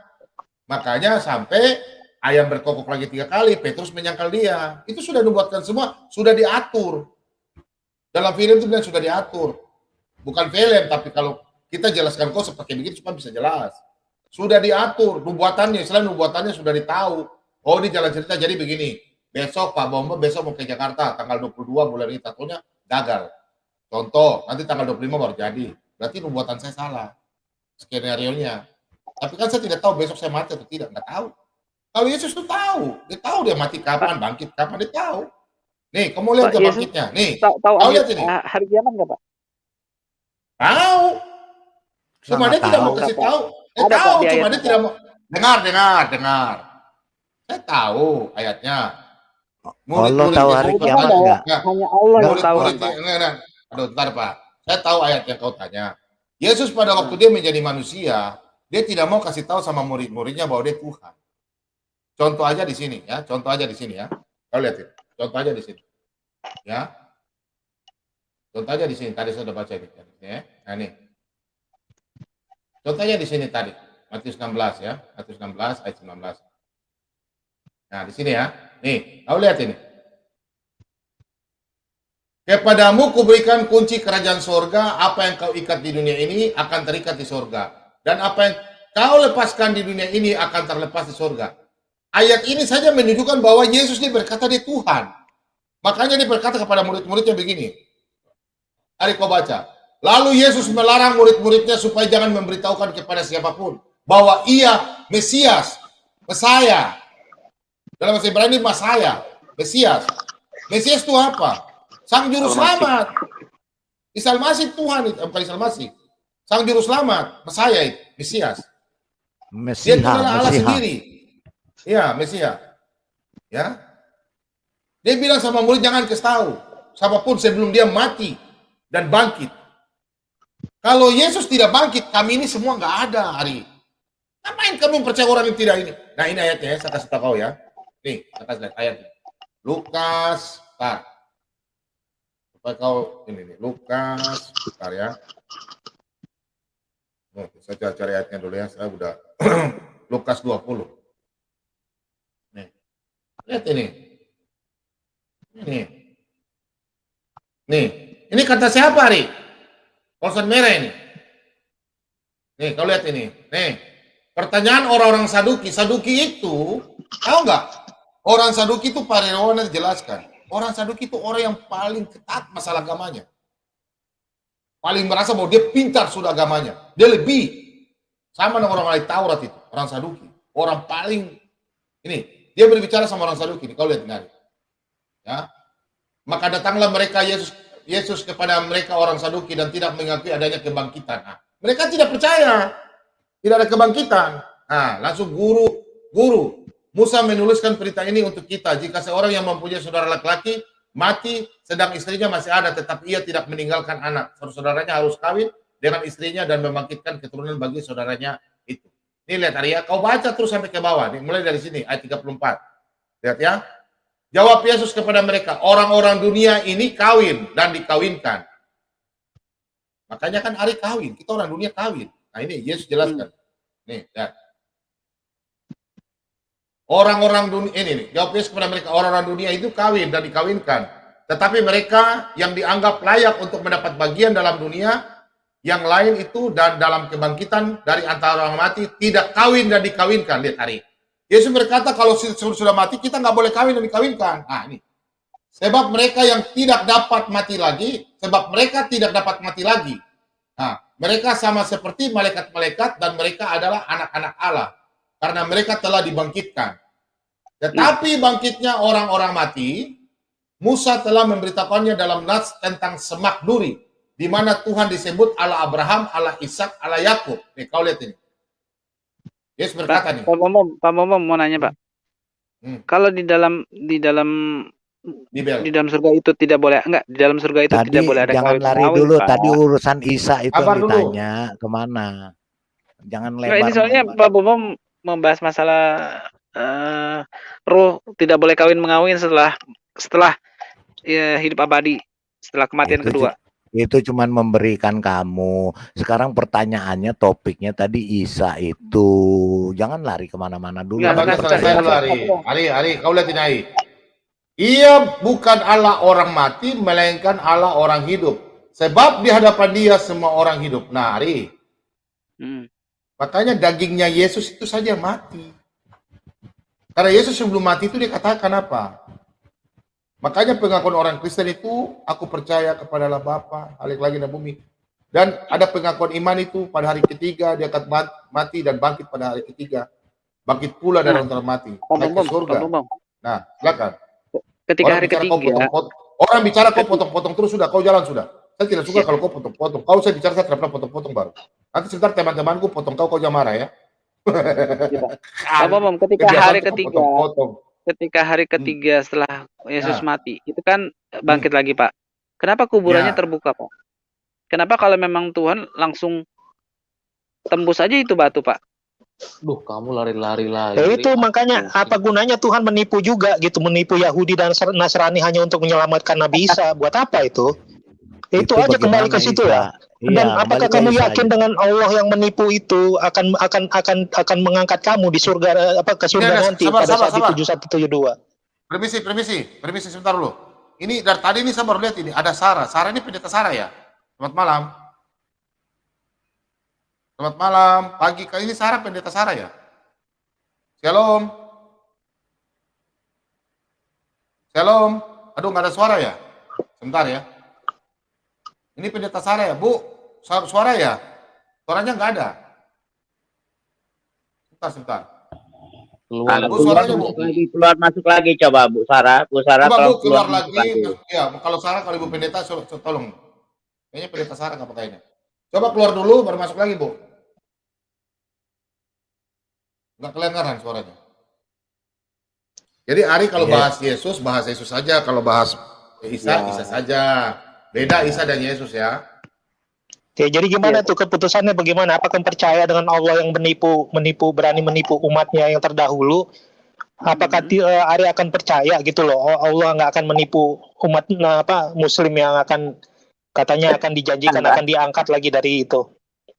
Makanya sampai ayam berkokok lagi 3 kali, Petrus menyangkal dia. Itu sudah dibuatkan semua, sudah diatur. Dalam film itu sudah diatur. Bukan film, tapi kalau kita jelaskan kok seperti begitu supaya bisa jelas. Sudah diatur, nubuatannya, selain nubuatannya sudah ditahu. Oh, ini jalan cerita jadi begini. Besok Pak Bombo besok mau ke Jakarta, tanggal 22 bulan ini, tatonya gagal. Contoh, nanti tanggal 25 baru jadi. Berarti nubuatan saya salah. Skenario-nya. Tapi kan saya tidak tahu besok saya mati atau tidak, nggak tahu. Kalau Yesus tuh tahu, dia mati kapan, bangkit kapan, dia tahu. Nih, kamu lihat aja bangkitnya. Nih, tahu lihat ini. hari kiamat nggak, Pak? Tahu. Cuma dia tidak mau kasih tahu. Tahu, cuma dia tidak mau. Dengar. Saya tahu ayatnya. Allah tahu hari kiamat enggak? Hanya Allah yang tahu. Aduh, bentar, Pak. Saya tahu ayat yang kau tanya. Yesus pada waktu dia menjadi manusia, dia tidak mau kasih tahu sama murid-muridnya bahwa dia Tuhan. Contoh aja di sini ya. Kau lihat itu. Contoh aja di sini. Ya. Contoh aja di sini. Tadi saya sudah baca ini. Ya. Nah, ini. Contoh aja di sini tadi. Matius 16 ya. Matius 16 ayat 19. Nah, di sini ya. Nih, kau lihat ini. Kepadamu kuberikan kunci kerajaan sorga, apa yang kau ikat di dunia ini akan terikat di sorga. Dan apa yang kau lepaskan di dunia ini akan terlepas di sorga. Ayat ini saja menunjukkan bahwa Yesus ini berkata dia Tuhan. Makanya dia berkata kepada murid-muridnya begini. Mari kau baca. Lalu Yesus melarang murid-muridnya supaya jangan memberitahukan kepada siapapun bahwa ia Mesias, Mesaya. Dalam bahasa Ibrani Mesaya, Mesias. Mesias itu apa? Sang juru selamat. Isa Al-Masih Tuhan itu, bukan Isa Al-Masih. Sang juru selamat, Mesaya itu, Mesias. Dia itu adalah Allah sendiri. Iya, Mesias. Ya. Dia bilang sama murid jangan kasih tahu siapapun sebelum dia mati dan bangkit. Kalau Yesus tidak bangkit, kami ini semua nggak ada hari. Ngapain kami percaya orang yang tidak ini? Nah, ini ayatnya ya, saya kasih tahu kau ya. Nih, saya kasih lihat ayatnya. Lukas, tar. Supaya kau ini nih, Lukas, tar ya. Oh, saya cari ayatnya dulu ya, saya udah Lukas 20. Nih. Lihat ini. Nih, ini kata siapa, Ari? Polson merah ini. Nih, kau lihat ini. Nih, pertanyaan orang-orang Saduki. Saduki itu, tahu nggak? Orang Saduki itu Pak Rerawan dijelaskan. Orang Saduki itu orang yang paling ketat masalah agamanya. Paling merasa bahwa dia pintar sudah agamanya. Dia lebih sama dengan orang ahli Taurat itu, orang Saduki. Orang paling ini, dia berbicara sama orang Saduki ini. Kau lihat ini. Ya. Maka datanglah mereka Yesus kepada mereka orang Saduki dan tidak mengakui adanya kebangkitan. Nah, mereka tidak percaya tidak ada kebangkitan. Nah, langsung guru Musa menuliskan berita ini untuk kita. Jika seorang yang mempunyai saudara laki-laki mati sedang istrinya masih ada tetapi ia tidak meninggalkan anak, saudaranya harus kawin dengan istrinya dan membangkitkan keturunan bagi saudaranya itu. Ini lihat Arya, kau baca terus sampai ke bawah. Nih, mulai dari sini ayat 34. Lihat ya. Jawab Yesus kepada mereka, orang-orang dunia ini kawin dan dikawinkan. Makanya kan Ari kawin, kita orang dunia kawin. Nah ini Yesus jelaskan. Nih, lihat. Orang-orang dunia ini nih, jawab Yesus kepada mereka, orang-orang dunia itu kawin dan dikawinkan. Tetapi mereka yang dianggap layak untuk mendapat bagian dalam dunia, yang lain itu dan dalam kebangkitan dari antara orang mati tidak kawin dan dikawinkan. Lihat Ari. Yesus berkata kalau sudah mati kita nggak boleh kawin dan dikawinkan. Nah ini. Sebab mereka yang tidak dapat mati lagi, Nah, mereka sama seperti malaikat-malaikat dan mereka adalah anak-anak Allah. Karena mereka telah dibangkitkan. Tetapi bangkitnya orang-orang mati, Musa telah memberitakannya dalam Nas tentang semak duri, di mana Tuhan disebut Allah Abraham, Allah Ishak, Allah Yakub. Nih kau lihat ini. Yesus berkata nih. Pak Momom mau nanya Pak. Kalau di dalam surga itu tidak boleh, enggak, di dalam surga itu tadi, tidak boleh ada jangan lari dulu, Pak. Tadi urusan Isa itu yang ditanya kemana. Jangan lebar. Ini soalnya Pak Momom membahas masalah roh tidak boleh kawin mengawin setelah hidup abadi, setelah kematian kedua. Itu cuman memberikan kamu. Sekarang pertanyaannya, topiknya tadi Isa itu. Jangan lari kemana-mana dulu. Ari, kau lihat ini. Ia bukan Allah orang mati, melainkan Allah orang hidup. Sebab di hadapan dia semua orang hidup. Nah, Ari. Makanya dagingnya Yesus itu saja mati. Karena Yesus sebelum mati itu dia katakan apa? Makanya pengakuan orang Kristen itu, aku percaya kepada Allah Bapa, Halik lagi dan bumi. Dan ada pengakuan iman itu pada hari ketiga, dia akan mati dan bangkit pada hari ketiga. bangkit pula dari orang mati, naik ke surga. Nah, silakan. Ketika Orang hari bicara ketiga, kau potong-potong. Orang bicara kau potong-potong terus sudah, kau jalan sudah. Saya tidak suka kalau kau potong-potong. Kau saya bicara saya tidak pernah potong-potong baru. Nanti sebentar teman-temanku potong kau jangan marah ya. ketika hari ketiga, ketika hari ketiga setelah Yesus mati, itu kan bangkit lagi, Pak. Kenapa kuburannya terbuka, Pak? Kenapa kalau memang Tuhan langsung tembus aja itu batu, Pak? Duh, kamu lari-lari lagi. Ya itu makanya apa gunanya Tuhan menipu juga gitu, menipu Yahudi dan Nasrani hanya untuk menyelamatkan Nabi Isa. Buat apa itu? Itu aja kembali ke situ ya. Dan apakah kamu yakin dengan Allah yang menipu itu akan mengangkat kamu di surga ke surga nanti pada saat itu 7172? Permisi sebentar dulu. Ini dari tadi ini saya baru lihat ini ada Sarah. Sarah ini pendeta Sarah ya. Selamat malam. Selamat malam. Pagi kali ini Sarah pendeta Sarah ya. Shalom. Shalom. Aduh nggak ada suara ya. Sebentar ya. Ini pendeta Sarah ya, Bu. Suara ya? Suaranya nggak ada. Sebentar. Keluar masuk lagi coba Bu Sarah. Bu Sarah coba Bu keluar lagi. Ya, kalau Sarah kalau Ibu pendeta tolong. Kayaknya pendeta Sarah nggak pakai ini. Coba keluar dulu baru masuk lagi Bu. Nggak kedengaran suaranya. Jadi Ari kalau bahas Yesus saja. Kalau bahas Isa saja. Beda Isa dan Yesus ya. Ya, jadi gimana tuh keputusannya bagaimana? Apakah percaya dengan Allah yang berani menipu umatnya yang terdahulu? Apakah Ari akan percaya gitu loh? Allah nggak akan menipu umat Muslim yang katanya akan dijanjikan akan diangkat lagi dari itu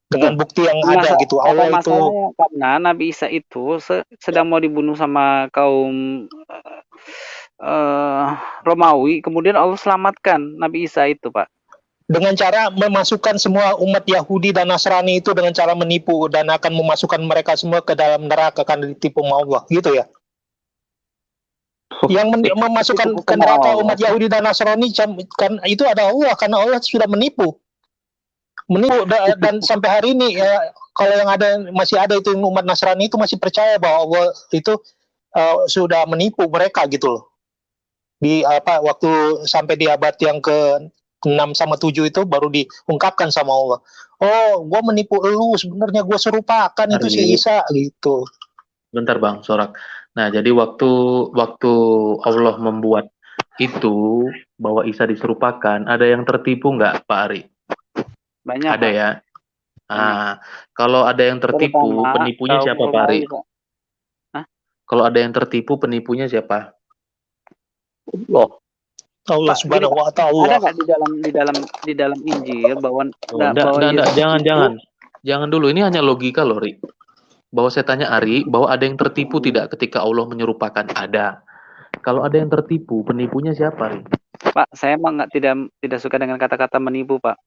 dengan bukti yang ada gitu. Allah itu karena Nabi Isa itu sedang mau dibunuh sama kaum Romawi, kemudian Allah selamatkan Nabi Isa itu, Pak. Dengan cara memasukkan semua umat Yahudi dan Nasrani itu dengan cara menipu dan akan memasukkan mereka semua ke dalam neraka karena ditipu sama Allah, gitu ya. Yang memasukkan ke neraka umat Yahudi dan Nasrani kan itu ada Allah karena Allah sudah menipu dan sampai hari ini ya, kalau yang masih ada itu umat Nasrani itu masih percaya bahwa Allah itu sudah menipu mereka gitu loh. Di waktu sampai di abad yang ke 6 sama 7 itu baru diungkapkan sama Allah. Oh, gue menipu lu, sebenarnya gue serupakan itu si Isa gitu. Bentar Bang Sorak. Nah, jadi waktu Allah membuat itu bahwa Isa diserupakan, ada yang tertipu nggak Pak Ari? Banyak. Ada ya. Nah, kalau ada yang tertipu, penipunya siapa Pak Ari? Kalau ada yang tertipu, penipunya siapa? Allah Subhanahu wa Ta'ala. Ada nggak di dalam Injil bahwa jangan dulu, ini hanya logika loh, Ri. Bahwa saya tanya Ari, bahwa ada yang tertipu tidak ketika Allah menyerupakan? Ada. Kalau ada yang tertipu, penipunya siapa, Ri? Pak, saya emang tidak suka dengan kata-kata menipu, Pak.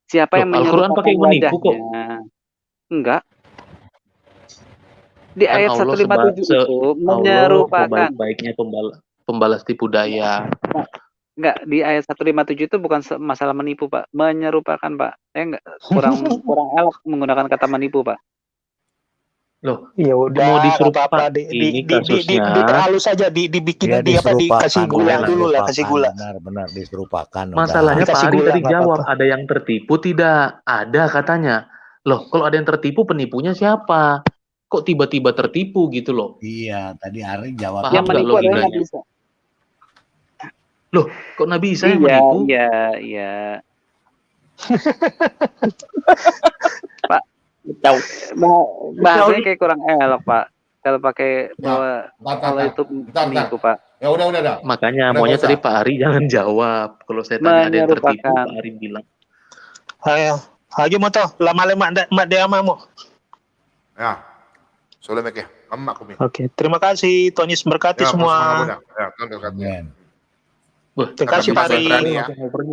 Siapa yang Al-Quran pakai menipu kok? Enggak. Di ayat 157 itu menyerupakan. Baik-baiknya pembalas tipu daya. Enggak, di ayat 157 itu bukan masalah menipu, Pak. Menyerupakan, Pak. Saya enggak kurang elok menggunakan kata menipu, Pak. Loh, ya udah mau disurupakan diperhalus saja, dibikin dikasih gula dulu lah, kasih gula. Benar diserupakan. Masalahnya Pak Ari tadi jawab, ada yang tertipu tidak? Ada katanya. Loh, kalau ada yang tertipu, penipunya siapa? Kok tiba-tiba tertipu gitu loh? Iya, tadi Ari jawab. Yang menipu adalah Nabi Isa. Loh, kok Nabi Isa yang menipu? Iya. Pak, bahasanya kayak kurang elok, Pak. Kalau pakai bahwa Allah itu menipu, Pak. Ya udah. Makanya maunya tadi Pak Ari jangan jawab. Kalau saya tanya ada yang tertipu, Pak Ari bilang. Ayo moto, lama-lama mak dia mamu. Ya. Soleh ya, emak kumi. Oke, terima kasih. Tuhan Yesus berkati semua. Ya, Tuhan berkati. Terima kasih Pak Ari.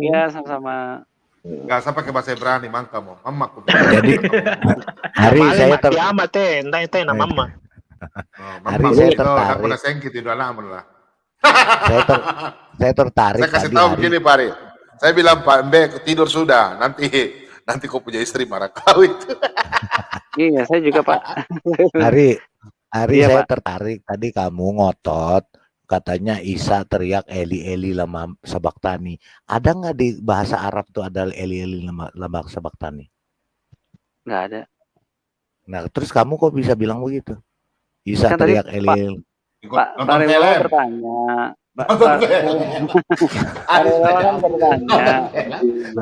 Ya, sama-sama. Nggak sampai ke bahasa Ibrani, mangka mo, mama ku. Jadi hari saya mama. Hari saya tertarik. Saya tertarik. Saya kasih tahu begini Pak Ari. Saya bilang Pak Mbe tidur sudah, nanti kau punya istri marah kau itu. Iya, saya juga Pak. Ari, Iya, saya Pak. tertarik tadi kamu ngotot katanya Isa teriak Eli Eli lama sabaktani. Ada nggak di bahasa Arab tuh ada Eli Eli lama sabaktani? Nggak ada. Nah, terus kamu kok bisa bilang begitu? Isa Kan tadi teriak Eli Eli. Pak Nonton Rewowo film. bertanya. Nonton film. Aris sudah Rewowo kan jawab. bertanya.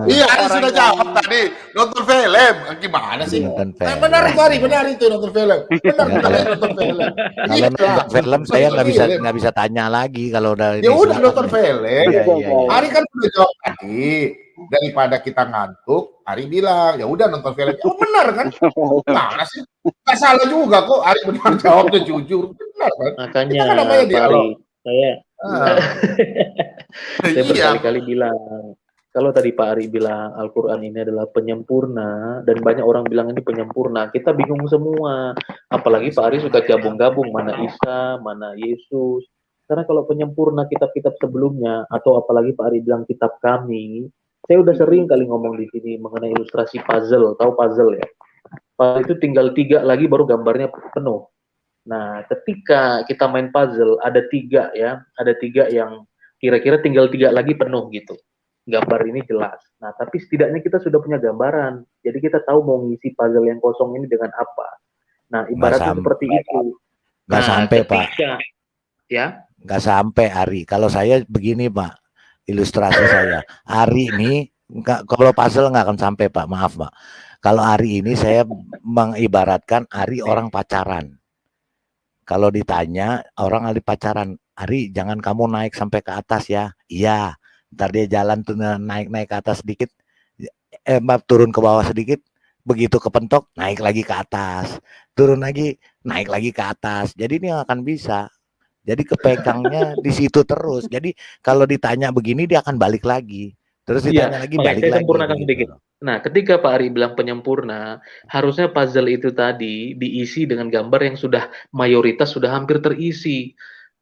Iya, Aris Orang sudah yang- jawab tadi. Nonton film. Gimana sih? Nonton Eh, film. benar itu, Ari. Benar itu nonton film. Benar Ya, benar nonton film. Kalau Iya, nonton film saya nonton film. nggak bisa tanya lagi kalau udah Ya udah nonton film. Iya, iya, iya. Ari kan udah jawab tadi. Daripada kita ngantuk, Ari bilang, ya udah nonton film. Oh benar kan? Gimana sih? Nggak salah juga kok. Ari benar jawabnya jujur. Benar kan? Makanya Itu kan namanya Pak dialog. Ari, saya Iya. berkali-kali bilang, kalau tadi Pak Ari bilang Al-Quran ini adalah penyempurna, dan banyak orang bilang ini penyempurna, kita bingung semua. Apalagi Pak Ari suka gabung-gabung, mana Isa, mana Yesus. Karena kalau penyempurna kitab-kitab sebelumnya, atau apalagi Pak Ari bilang kitab kami, saya udah sering kali ngomong di sini mengenai ilustrasi puzzle. Tahu puzzle ya? Puzzle itu tinggal 3 lagi baru gambarnya penuh. Nah, ketika kita main puzzle, ada 3 ya, ada 3 yang kira-kira tinggal 3 lagi penuh gitu. Gambar ini jelas. Nah, tapi setidaknya kita sudah punya gambaran. Jadi kita tahu mau ngisi puzzle yang kosong ini dengan apa. Nah, ibaratnya seperti itu. Nggak sampai, Pak. Ya, Nggak sampai, Ari. Kalau saya begini, Pak, ilustrasi saya. Ari ini, kalau puzzle nggak akan sampai, Pak. Maaf, Pak. Kalau Ari ini saya mengibaratkan Ari orang pacaran. Kalau ditanya orang ahli pacaran, Ari jangan kamu naik sampai ke atas ya. Iya, ntar dia jalan tuh naik ke atas sedikit, turun ke bawah sedikit, begitu kepentok naik lagi ke atas, turun lagi naik lagi ke atas. Jadi ini akan bisa. Jadi kepegangnya di situ terus. Jadi kalau ditanya begini dia akan balik lagi. Terus ditanya lagi balik saya lagi. sempurnakan gitu. sedikit. Nah, ketika Pak Ari bilang penyempurna, harusnya puzzle itu tadi diisi dengan gambar yang sudah mayoritas sudah hampir terisi.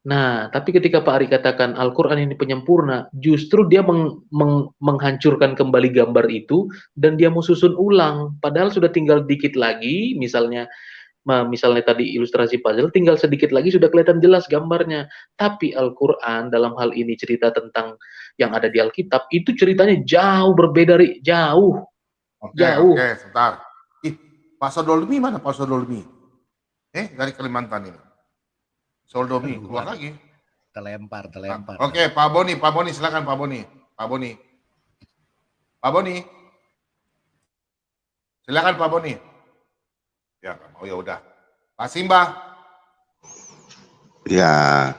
Nah, tapi ketika Pak Ari katakan Al-Quran ini penyempurna, justru dia menghancurkan kembali gambar itu dan dia mau susun ulang. Padahal sudah tinggal dikit lagi, misalnya tadi ilustrasi puzzle, tinggal sedikit lagi sudah kelihatan jelas gambarnya. Tapi Al-Quran dalam hal ini cerita tentang yang ada di Alkitab, itu ceritanya jauh berbeda, jauh. Oke, sebentar. Pak Sodolmi mana Pak Sodolmi? Dari Kalimantan ini. Sodolmi, keluar lagi. Terlempar. Oke, Pak Boni, silakan Pak Boni. Pak Boni. Silakan Pak Boni. Ya, oh ya udah. Pak Simba. Ya,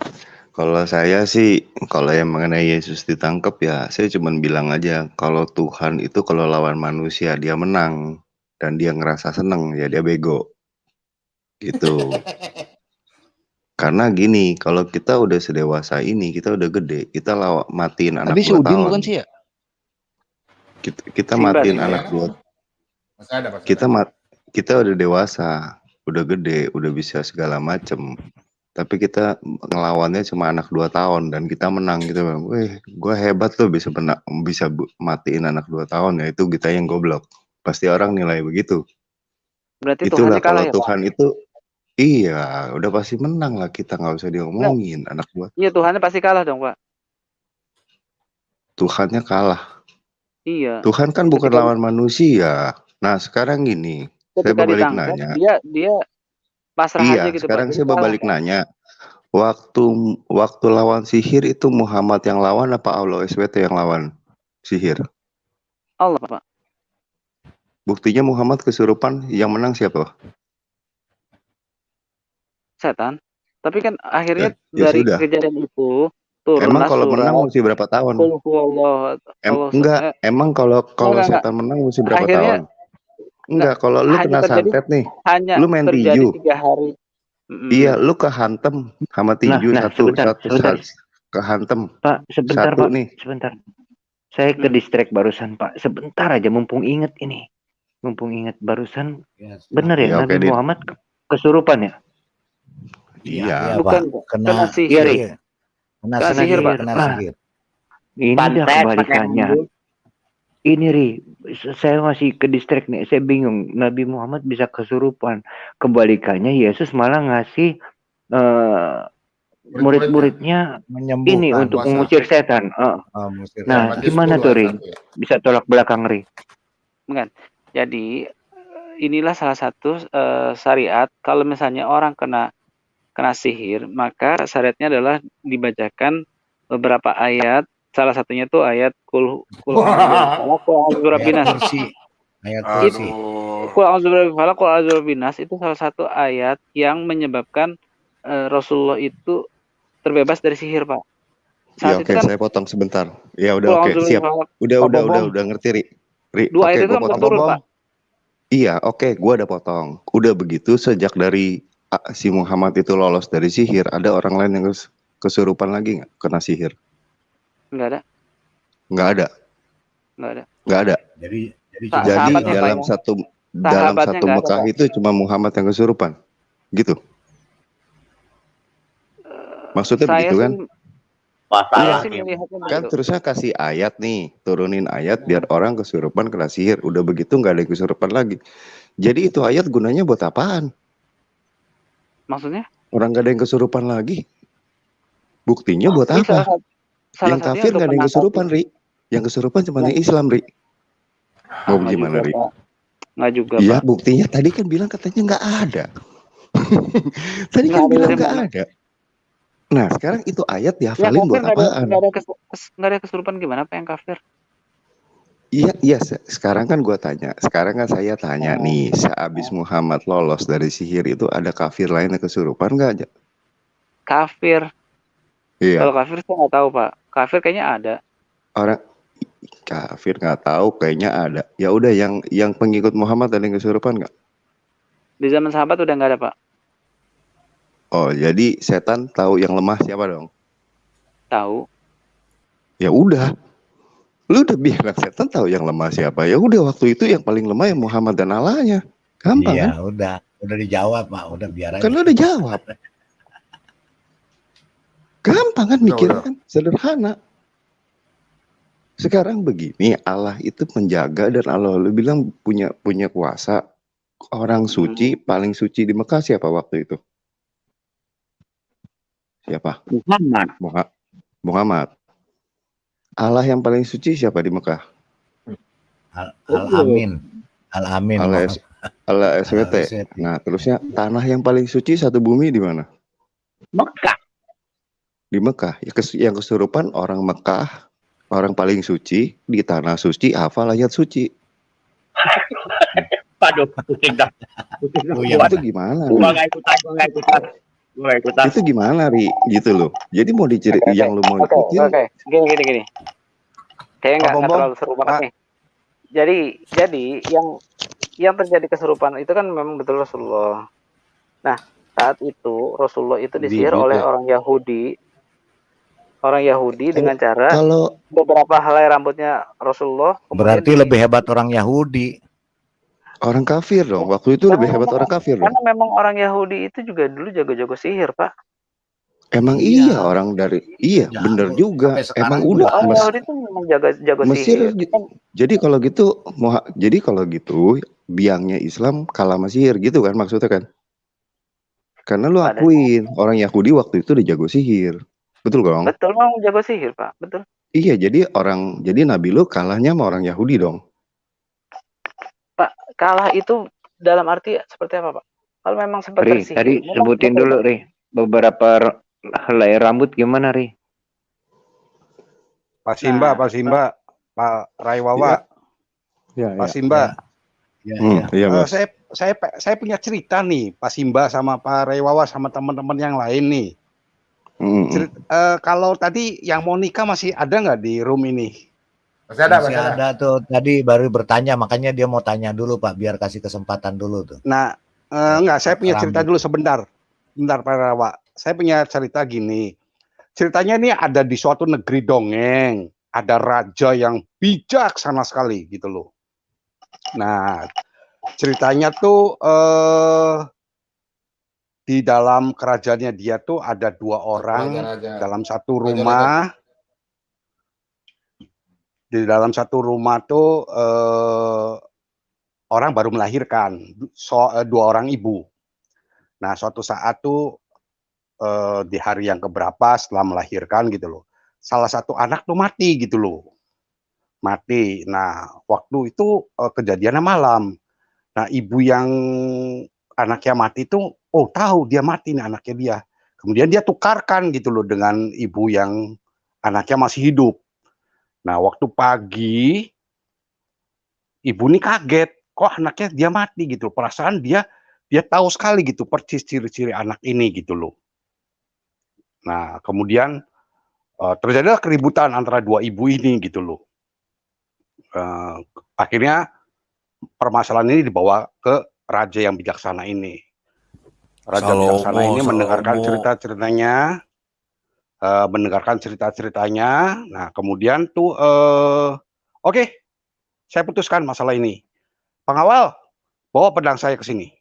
kalau saya sih, kalau yang mengenai Yesus ditangkap ya, saya cuma bilang aja, kalau Tuhan itu kalau lawan manusia dia menang dan dia ngerasa seneng ya dia bego, gitu. Karena gini, kalau kita udah sedewasa ini, kita udah gede, kita matiin anak 2 tahun. Bukan sih ya? Kita matiin anak 2. Kita udah dewasa, udah gede, udah bisa segala macem. Tapi kita ngelawannya cuma anak 2 tahun dan kita menang gitu. Wih, gue hebat loh bisa matiin anak 2 tahun ya, itu kita yang goblok. Pasti orang nilai begitu. Berarti Itulah Tuhannya kalah kalau ya, Tuhan Pak? itu iya, udah pasti menang lah, kita nggak usah diomongin anak 2. Iya, Tuhannya pasti kalah dong, Pak. Tuhannya kalah. Iya. Tuhan kan bukan lawan manusia. Nah, sekarang gini, saya balik nanya. Dia pasrah aja gitu, sekarang Pak. saya balik nanya. Waktu lawan sihir itu Muhammad yang lawan apa Allah SWT yang lawan sihir? Allah, Pak. Buktinya Muhammad kesurupan, yang menang siapa? Setan. Tapi kan akhirnya Ya dari sudah. kejadian itu turunlah Emang kalau surat, menang mesti berapa tahun? Emang kalau setan menang mesti berapa tahun? Enggak, kalau lu kena santet nih, lu main tinju. 3 hari. Iya, lu kehantem sama tinju satu, kehantem. Pak, sebentar satu Pak, nih. sebentar. Saya ke distract barusan Pak. Sebentar aja, mumpung inget ini. Mumpung inget barusan, bener ya, Nabi Muhammad kesurupan ya? Iya. Bukan, kena sihir. Kena sihir, Pak. Kena sihir. Ini dia kebalikannya. Ini Ri, saya masih ke distrik nih. Saya bingung. Nabi Muhammad bisa kesurupan. Kebalikannya Yesus malah ngasih murid-muridnya ini menyembuhkan untuk puasa. mengusir setan. Mengusir Nah, Matius gimana 10 tuh Ri? ayat 1 ya. Bisa tolak belakang Ri? Bukan. Jadi inilah salah satu syariat. Kalau misalnya orang kena sihir, maka syariatnya adalah dibacakan beberapa ayat. Salah satunya tuh ayat kul a'udzu ayat birabbinas. kursi. Ayat kursi. Kul a'udzu birabbil falaq, kul a'udzu birabbin nas itu salah satu ayat yang menyebabkan Rasulullah itu terbebas dari sihir, Pak. Ya Saat oke, itu kan saya potong sebentar. Ya kul udah oke, a'udzu siap. birabbil falaq. Udah ngerti Ri. Ri, Dua oke, ayat itu gua kan potong. berturut, Pak. Iya, oke, gua udah potong. Udah begitu sejak dari si Muhammad itu lolos dari sihir, ada orang lain yang kesurupan lagi nggak kena sihir? Enggak ada. Nggak ada. Enggak ada. Nggak ada. Jadi Jadi Sahabatnya, Pak, dalam ya. satu Sahabatnya nggak ada, Mekah Pak. itu cuma Muhammad yang kesurupan, gitu. Maksudnya Saya begitu sih kan? saya Masalah sih melihatnya Kan begitu. terusnya kasih ayat nih, turunin ayat biar orang kesurupan kena sihir. Udah begitu nggak ada yang kesurupan lagi. Jadi itu ayat gunanya buat apaan? Maksudnya? Orang nggak ada yang kesurupan lagi. Buktinya buat Ini apa? salah Yang satunya kafir untuk nggak ada yang menangkal kesurupan, Ri. Yang kesurupan cuma yang Islam, Ri. Mau nggak gimana, juga, Ri? Pak. Nggak juga, Iya, Pak. buktinya tadi kan bilang katanya nggak ada. Tadi Nggak kan ada bilang dari nggak mana? ada. Nah, sekarang itu ayat Ya dihafalin kafir buat apaan? nggak ada kesurupan gimana, Pak, yang kafir? Iya, sekarang kan gua tanya. Sekarang kan saya tanya Oh. nih, sehabis Muhammad lolos dari sihir itu ada kafir lain yang kesurupan nggak aja? Kafir. Kalau Iya, kafir saya nggak tahu, Pak. Kafir kayaknya ada. orang kafir nggak tahu kayaknya ada. Ya udah yang pengikut Muhammad ada yang kesurupan nggak? Di zaman sahabat udah nggak ada, Pak. Oh, jadi setan tahu yang lemah siapa dong? Tahu. Ya udah, lu udah bilang setan tahu yang lemah siapa. Ya udah waktu itu yang paling lemah ya Muhammad dan Allahnya. Gampang Iya, kan? udah dijawab, Pak. Udah biar aja. Kan lu udah jawab. Gampang kan mikirnya kan, sederhana. Sekarang begini, Allah itu menjaga dan Allah lu bilang punya kuasa. Orang suci paling suci di Mekah siapa waktu itu? Siapa? Muhammad. Allah yang paling suci siapa di Mekah? Al-Amin. Al-Amin. Allah SWT. Nah, terusnya tanah yang paling suci satu bumi di mana? Mekah. Di Mekah. Yang kesurupan orang Mekah, orang paling suci di tanah suci, hafal ayat suci. Waduh, pusing dah. Itu gimana? Gua nggak ikutan. Itu gimana, Ri? Gitu loh. Jadi mau diceritain yang lu mau ikutin. Oke. Gini. Kayaknya nggak terlalu seru banget nih. Jadi yang terjadi kesurupan itu kan memang betul Rasulullah. Nah, saat itu Rasulullah itu disihir oleh orang Yahudi. Orang Yahudi dengan cara beberapa helai rambutnya Rasulullah. Berarti lebih hebat orang Yahudi. Orang kafir dong. Waktu itu lebih hebat orang kafir dong. Karena memang orang Yahudi itu juga dulu jago-jago sihir, Pak. Emang iya orang dari bener juga. Emang udah orang Yahudi itu memang jago Mesir. sihir. Jadi kalau gitu biangnya Islam kalah sama sihir gitu kan maksudnya kan? Karena lu akuin orang Yahudi waktu itu udah jago sihir. Betul dong? Betul, memang jago sihir, Pak. Betul. Iya, jadi Nabi lu kalahnya sama orang Yahudi dong. Pak, kalah itu dalam arti seperti apa, Pak? Kalau memang sempat tersihir. Tadi sebutin dulu, Ri. Beberapa helai rambut gimana, Ri? Pak Simba, Pak Raiwawa. Ya. Pak Simba. Iya, Mas. Saya punya cerita nih, Pak Simba sama Pak Raiwawa sama teman-teman yang lain nih. Kalau tadi yang mau nikah masih ada nggak di room ini? Masih ada tuh. Tadi baru bertanya, makanya dia mau tanya dulu, Pak, biar kasih kesempatan dulu tuh. Nah, enggak, saya punya cerita dulu sebentar. Bentar, Pak Rawa. Saya punya cerita gini. Ceritanya ini ada di suatu negeri dongeng. Ada raja yang bijaksana sekali gitu loh. Nah, ceritanya tuh di dalam kerajaannya dia tuh ada 2 orang dalam satu rumah. Di dalam satu rumah tuh orang baru melahirkan, dua orang ibu. Nah, suatu saat tuh di hari yang keberapa setelah melahirkan gitu loh, salah satu anak tuh mati gitu loh, mati. Nah, waktu itu kejadiannya malam. Nah, ibu yang anaknya mati tuh, oh tahu dia mati nih anaknya dia. Kemudian dia tukarkan gitu loh dengan ibu yang anaknya masih hidup. Nah, waktu pagi, ibu ini kaget, kok anaknya dia mati gitu. Perasaan dia tahu sekali gitu persis ciri-ciri anak ini gitu loh. Nah, kemudian terjadilah keributan antara dua ibu ini gitu loh. Akhirnya permasalahan ini dibawa ke raja yang bijaksana ini. Raja bijaksana ini mendengarkan cerita-ceritanya, Nah, kemudian tuh, oke, saya putuskan masalah ini. Pengawal, bawa pedang saya ke sini.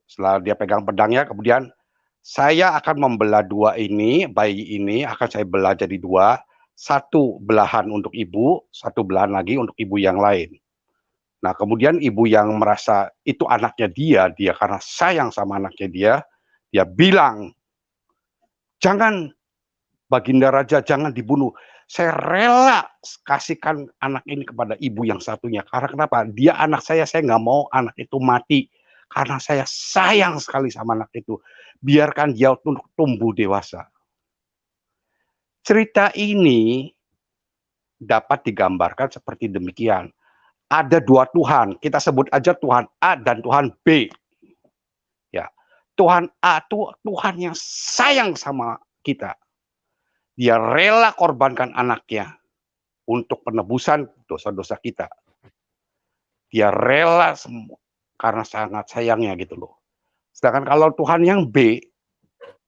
Setelah dia pegang pedangnya, kemudian saya akan membelah dua ini, bayi ini akan saya belah jadi dua. Satu belahan untuk ibu, satu belahan lagi untuk ibu yang lain. Nah, kemudian ibu yang merasa itu anaknya dia karena sayang sama anaknya dia bilang, jangan Baginda Raja, jangan dibunuh. Saya rela kasihkan anak ini kepada ibu yang satunya. Karena kenapa? Dia anak saya nggak mau anak itu mati. Karena saya sayang sekali sama anak itu. Biarkan dia tumbuh dewasa. Cerita ini dapat digambarkan seperti demikian. Ada dua Tuhan, kita sebut aja Tuhan A dan Tuhan B. Ya, Tuhan A itu Tuhan yang sayang sama kita. Dia rela korbankan anaknya untuk penebusan dosa-dosa kita. Dia rela semua karena sangat sayangnya gitu loh. Sedangkan kalau Tuhan yang B,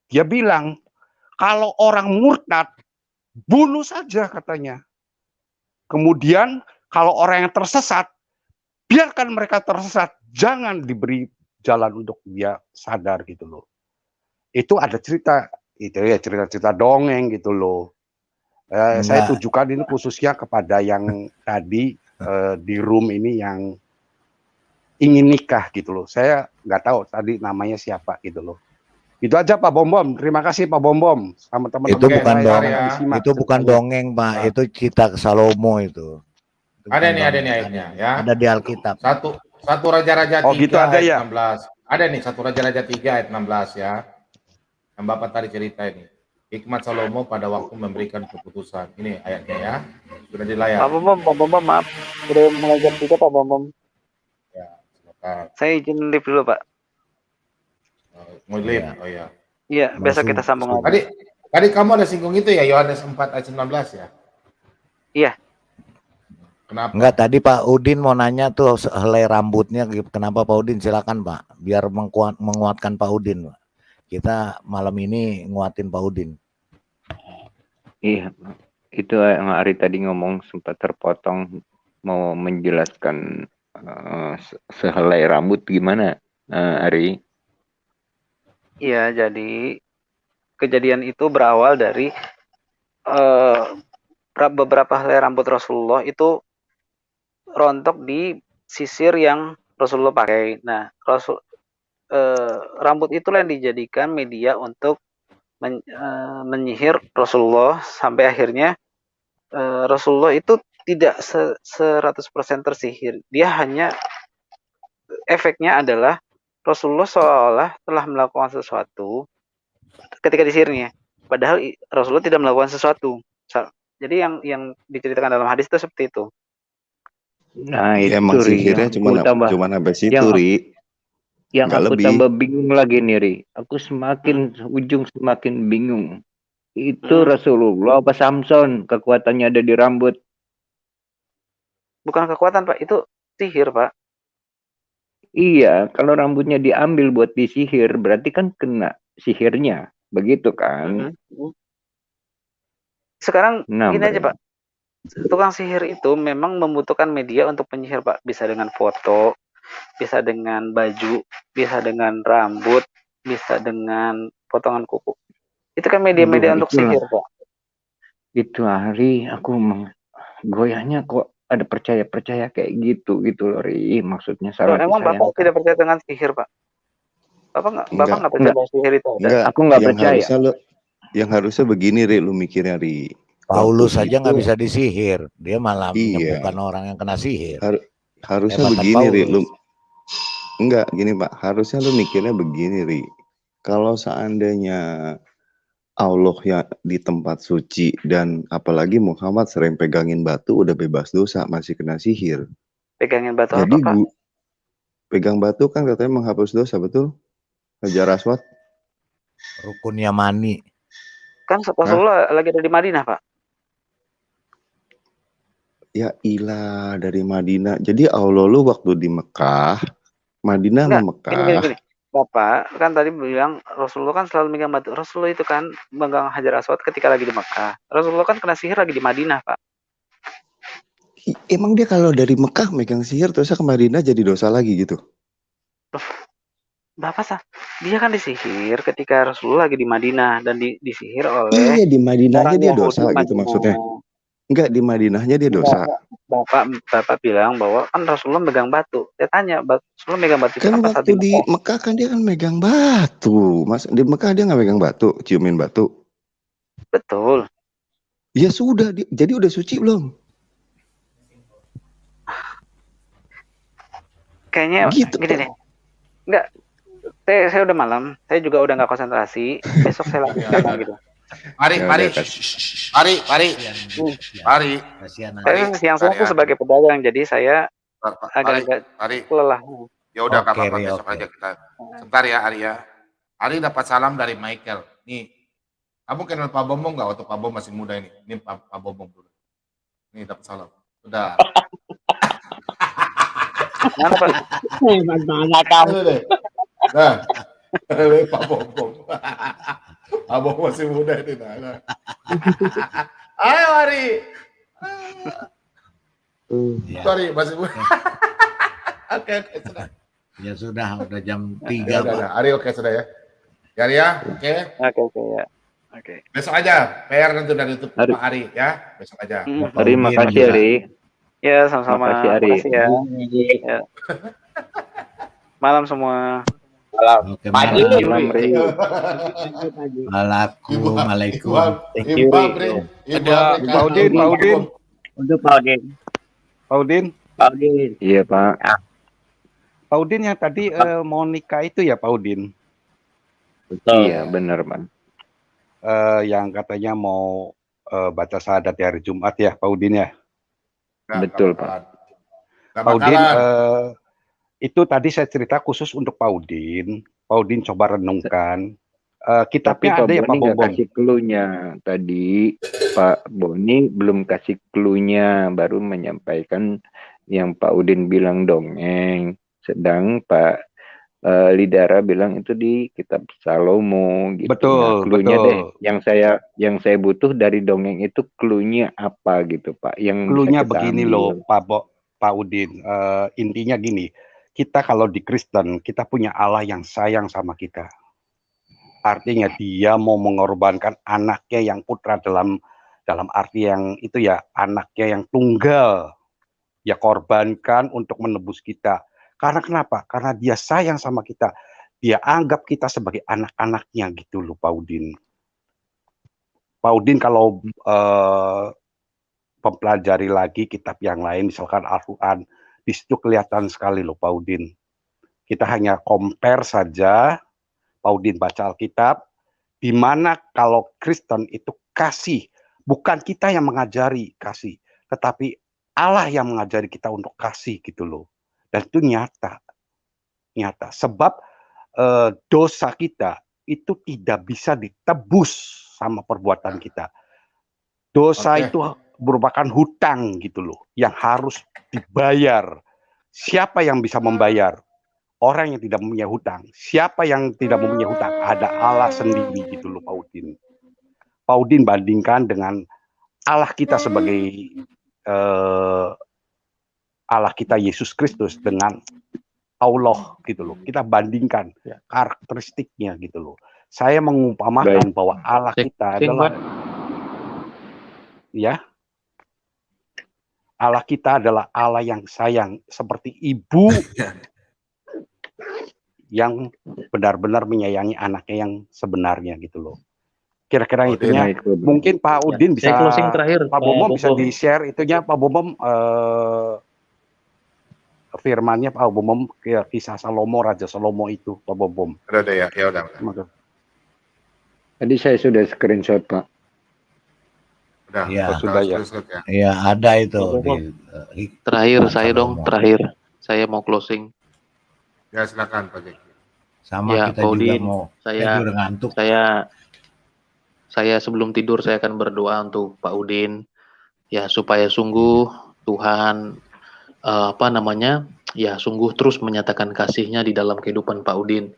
dia bilang, kalau orang murtad, bunuh saja katanya. Kemudian kalau orang yang tersesat, biarkan mereka tersesat, jangan diberi jalan untuk dia sadar gitu loh. Itu ada cerita, itu ya cerita-cerita dongeng gitu loh. Saya tujukan ini khususnya kepada yang tadi di room ini yang ingin nikah gitu loh. Saya nggak tahu tadi namanya siapa gitu loh. Itu aja Pak Bom. Terima kasih Pak Bom. Sama teman-teman. Itu bukan dongeng, itu bukan dongeng Pak. Nah. Itu cerita Salomo itu. Ada nih ayatnya ya. Ada di Alkitab. Satu Raja-Raja 3 gitu ada ayat ya? 16. Ada nih satu Raja-Raja 3 ayat 16 ya. Yang Bapak tadi cerita ini. Hikmat Salomo pada waktu memberikan keputusan. Ini ayatnya ya. Sudah di layar. Pak Bom, maaf. Udah mulai jam 3 Pak Bom. Ya, silakan. Saya izin live dulu Pak. Mau live? Oh ya. Iya, besok kita sambung lagi. Tadi kamu ada singgung itu ya, Yohanes 4 ayat 19 ya? Iya. Kenapa? Enggak, tadi Pak Udin mau nanya tuh helai rambutnya, kenapa Pak Udin? Silakan Pak, biar menguatkan Pak Udin. Pak. Kita malam ini nguatin Pak Udin. Iya, itu yang Ari tadi ngomong sempat terpotong mau menjelaskan sehelai rambut gimana, Ari? Iya, jadi kejadian itu berawal dari beberapa helai rambut Rasulullah itu rontok di sisir yang Rasulullah pakai. Nah, rambut itulah yang dijadikan media untuk menyihir Rasulullah sampai akhirnya Rasulullah itu tidak 100% tersihir. Dia hanya efeknya adalah Rasulullah seolah telah melakukan sesuatu ketika disihirnya. Padahal Rasulullah tidak melakukan sesuatu. Jadi yang diceritakan dalam hadis itu seperti itu. Nah, itu emang sihirnya cuma sampai situ, Ri. Yang aku tambah bingung lagi nih, Ri. Aku semakin bingung. Itu Rasulullah apa Samson kekuatannya ada di rambut? Bukan kekuatan, Pak. Itu sihir, Pak. Iya, kalau rambutnya diambil buat disihir, berarti kan kena sihirnya. Begitu kan? Sekarang gini aja, Pak. Tukang sihir itu memang membutuhkan media untuk penyihir, Pak. Bisa dengan foto, bisa dengan baju, bisa dengan rambut, bisa dengan potongan kuku. Itu kan media-media untuk sihir, Pak. Itu Ari, aku goyahnya kok ada percaya kayak gitu loh, Ri. Maksudnya sama Emang Bapak tidak percaya dengan sihir, Pak? Bapak nggak percaya bahwa sihir itu ada? Enggak, Aku nggak yang percaya. harusnya begini, Ri, lu mikirnya, Ri. Paulus saja nggak bisa disihir, dia malah Iya. menyembuhkan orang yang kena sihir. Harusnya Hebatan begini, Ri. Paulus. Enggak, gini Pak. Harusnya lu mikirnya begini, Ri. Kalau seandainya Allah yang di tempat suci dan apalagi Muhammad sering pegangin batu udah bebas dosa, masih kena sihir. Pegangin batu Jadi apa, Pak? pegang batu kan katanya menghapus dosa, betul? Hajar Aswad. Rukun Yamani. Kan Rasulullah lagi ada di Madinah, Pak. Ya ilah, dari Madinah. Jadi Allah lu waktu di Mekah, Madinah sama Mekah. Gini. Bapak kan tadi bilang Rasulullah kan selalu megang batu. Rasulullah itu kan megang Hajar Aswad ketika lagi di Mekah. Rasulullah kan kena sihir lagi di Madinah, Pak. Emang dia kalau dari Mekah megang sihir terus ke Madinah jadi dosa lagi gitu? Bapak dia kan disihir ketika Rasulullah lagi di Madinah dan disihir oleh Iya, di Madinahnya dia dosa Yahudi gitu Madinah. maksudnya. Enggak, di Madinahnya dia dosa. Bapak bilang bahwa kan Rasulullah megang batu. Saya tanya, Rasulullah megang batu Kan apa saat waktu di Mekah kan dia kan megang batu. Mas, di Mekah dia nggak megang batu, ciumin batu. Betul. Ya sudah, jadi udah suci belum? Kayaknya gitu, gini deh. Enggak, saya udah malam. Saya juga udah nggak konsentrasi. Besok saya lanjutkan gitu. Mari. Saya siang-siang tuh sebagai pedagang, jadi saya agak lelah. Ya udah, nggak apa-apa, besok aja kita. Sebentar ya, Ari ya. Ari dapat salam dari Michael. Nih, kamu kenal Pak Bombong nggak waktu Pak Bom masih muda ini? Ini Pak Bombong dulu. Nih dapat salam. Udah. Kenapa? Mana kamu? Nah, Pak Bombong. Pak Bombong masih muda ini. Nah. Ayo Ari. Sorry, masih muda. Oke, sudah. Ya sudah, udah jam 3. Ya, Ari oke sudah ya. Ya Ari ya, oke. Oke ya. Oke. Besok aja, PR nanti dari YouTube Pak Ari ya. Besok aja. Ari, makasih Ari. Ya, sama-sama. Makasih Ari. Makasih ya. Malam semua. Malam. Oke, malam. Waalaikumsalam. Paudin. Untuk Paudin. Iya Pak. Paudin yang tadi mau nikah itu ya Paudin? Betul. Iya benar Pak. Yang katanya mau baca syahadat di hari Jumat ya Paudin ya? Betul Pak. Paudin, itu tadi saya cerita khusus untuk Paudin. Paudin coba renungkan. Kitabnya ada ya Pak Bobong. Kasih clue-nya tadi Pak Boni belum kasih clue-nya, baru menyampaikan yang Pak Udin bilang dongeng, sedang Pak Lidara bilang itu di kitab Salomo gitu. Betul, clue-nya betul. deh yang saya butuh dari dongeng itu clue-nya apa gitu Pak, yang clue-nya begini loh Pak Udin, intinya gini, kita kalau di Kristen kita punya Allah yang sayang sama kita. Artinya dia mau mengorbankan anaknya yang putra dalam arti yang itu ya, anaknya yang tunggal ya korbankan untuk menebus kita. Karena kenapa? Karena dia sayang sama kita. Dia anggap kita sebagai anak-anaknya gitu loh Pak Udin. Pak Udin kalau mempelajari lagi kitab yang lain, misalkan Al-Quran, di situ kelihatan sekali loh Pak Udin. Kita hanya compare saja. Pak Udin baca Alkitab, di mana kalau Kristen itu kasih, bukan kita yang mengajari kasih, tetapi Allah yang mengajari kita untuk kasih gitu loh. Dan itu nyata. Sebab dosa kita itu tidak bisa ditebus sama perbuatan kita. Dosa itu merupakan hutang gitu loh, yang harus dibayar. Siapa yang bisa membayar? Orang yang tidak mempunyai hutang. Siapa yang tidak mempunyai hutang? Ada Allah sendiri gitu loh Pak Udin. Pak Udin bandingkan dengan Allah kita sebagai Allah kita Yesus Kristus dengan Allah gitu loh. Kita bandingkan karakteristiknya gitu loh. Saya mengumpamakan bahwa Allah kita adalah ya. Allah kita adalah Allah yang sayang, seperti ibu yang benar-benar menyayangi anaknya yang sebenarnya gitu loh. Kira-kira itunya. Mungkin Pak Udin bisa, closing terakhir, Pak Bomom bisa di-share itunya, Pak Bomom, firmannya Pak Bomom, kisah Salomo, Raja Salomo itu, Pak Bomom. Udah ya, ya udah. Tadi saya sudah screenshot, Pak. Udah, ya, sudah ya. Ya, ada itu. Terakhir saya dong, terakhir. Saya mau closing. Ya, silakan Pak Jeki. Sama ya, kita juga Udin, mau saya tidur ngantuk. Saya sebelum tidur saya akan berdoa untuk Pak Udin ya supaya sungguh Tuhan ya sungguh terus menyatakan kasihnya di dalam kehidupan Pak Udin.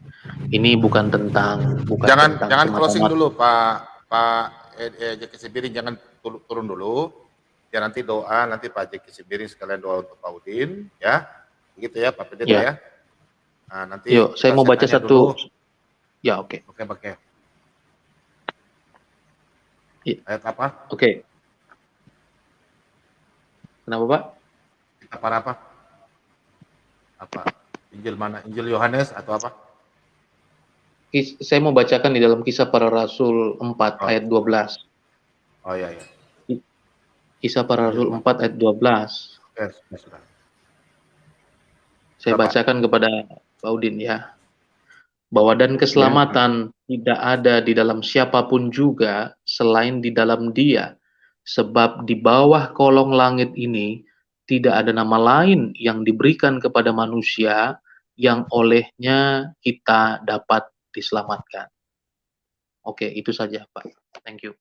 Ini bukan tentang jangan closing dulu Pak Jeki Sibiring, jangan turun dulu. Ya nanti doa, nanti Pak Jeki Sibiring sekalian doa untuk Pak Udin ya. Begitu ya Pak Pendeta ya. Nah, nanti yuk, saya mau baca satu. Dulu. Ya, oke. Oke. Ayat apa? Oke. Kenapa, Pak? Apa? Apa? Injil mana? Injil Yohanes atau apa? Saya mau bacakan di dalam Kisah Para Rasul 4 ayat 12. Oh iya. Kisah Para Rasul 4 ayat 12. Sudah. Saya bacakan kepada Pak Udin ya. Bahwa dan keselamatan tidak ada di dalam siapapun juga selain di dalam Dia, sebab di bawah kolong langit ini tidak ada nama lain yang diberikan kepada manusia yang olehnya kita dapat diselamatkan. Oke, itu saja Pak. Thank you.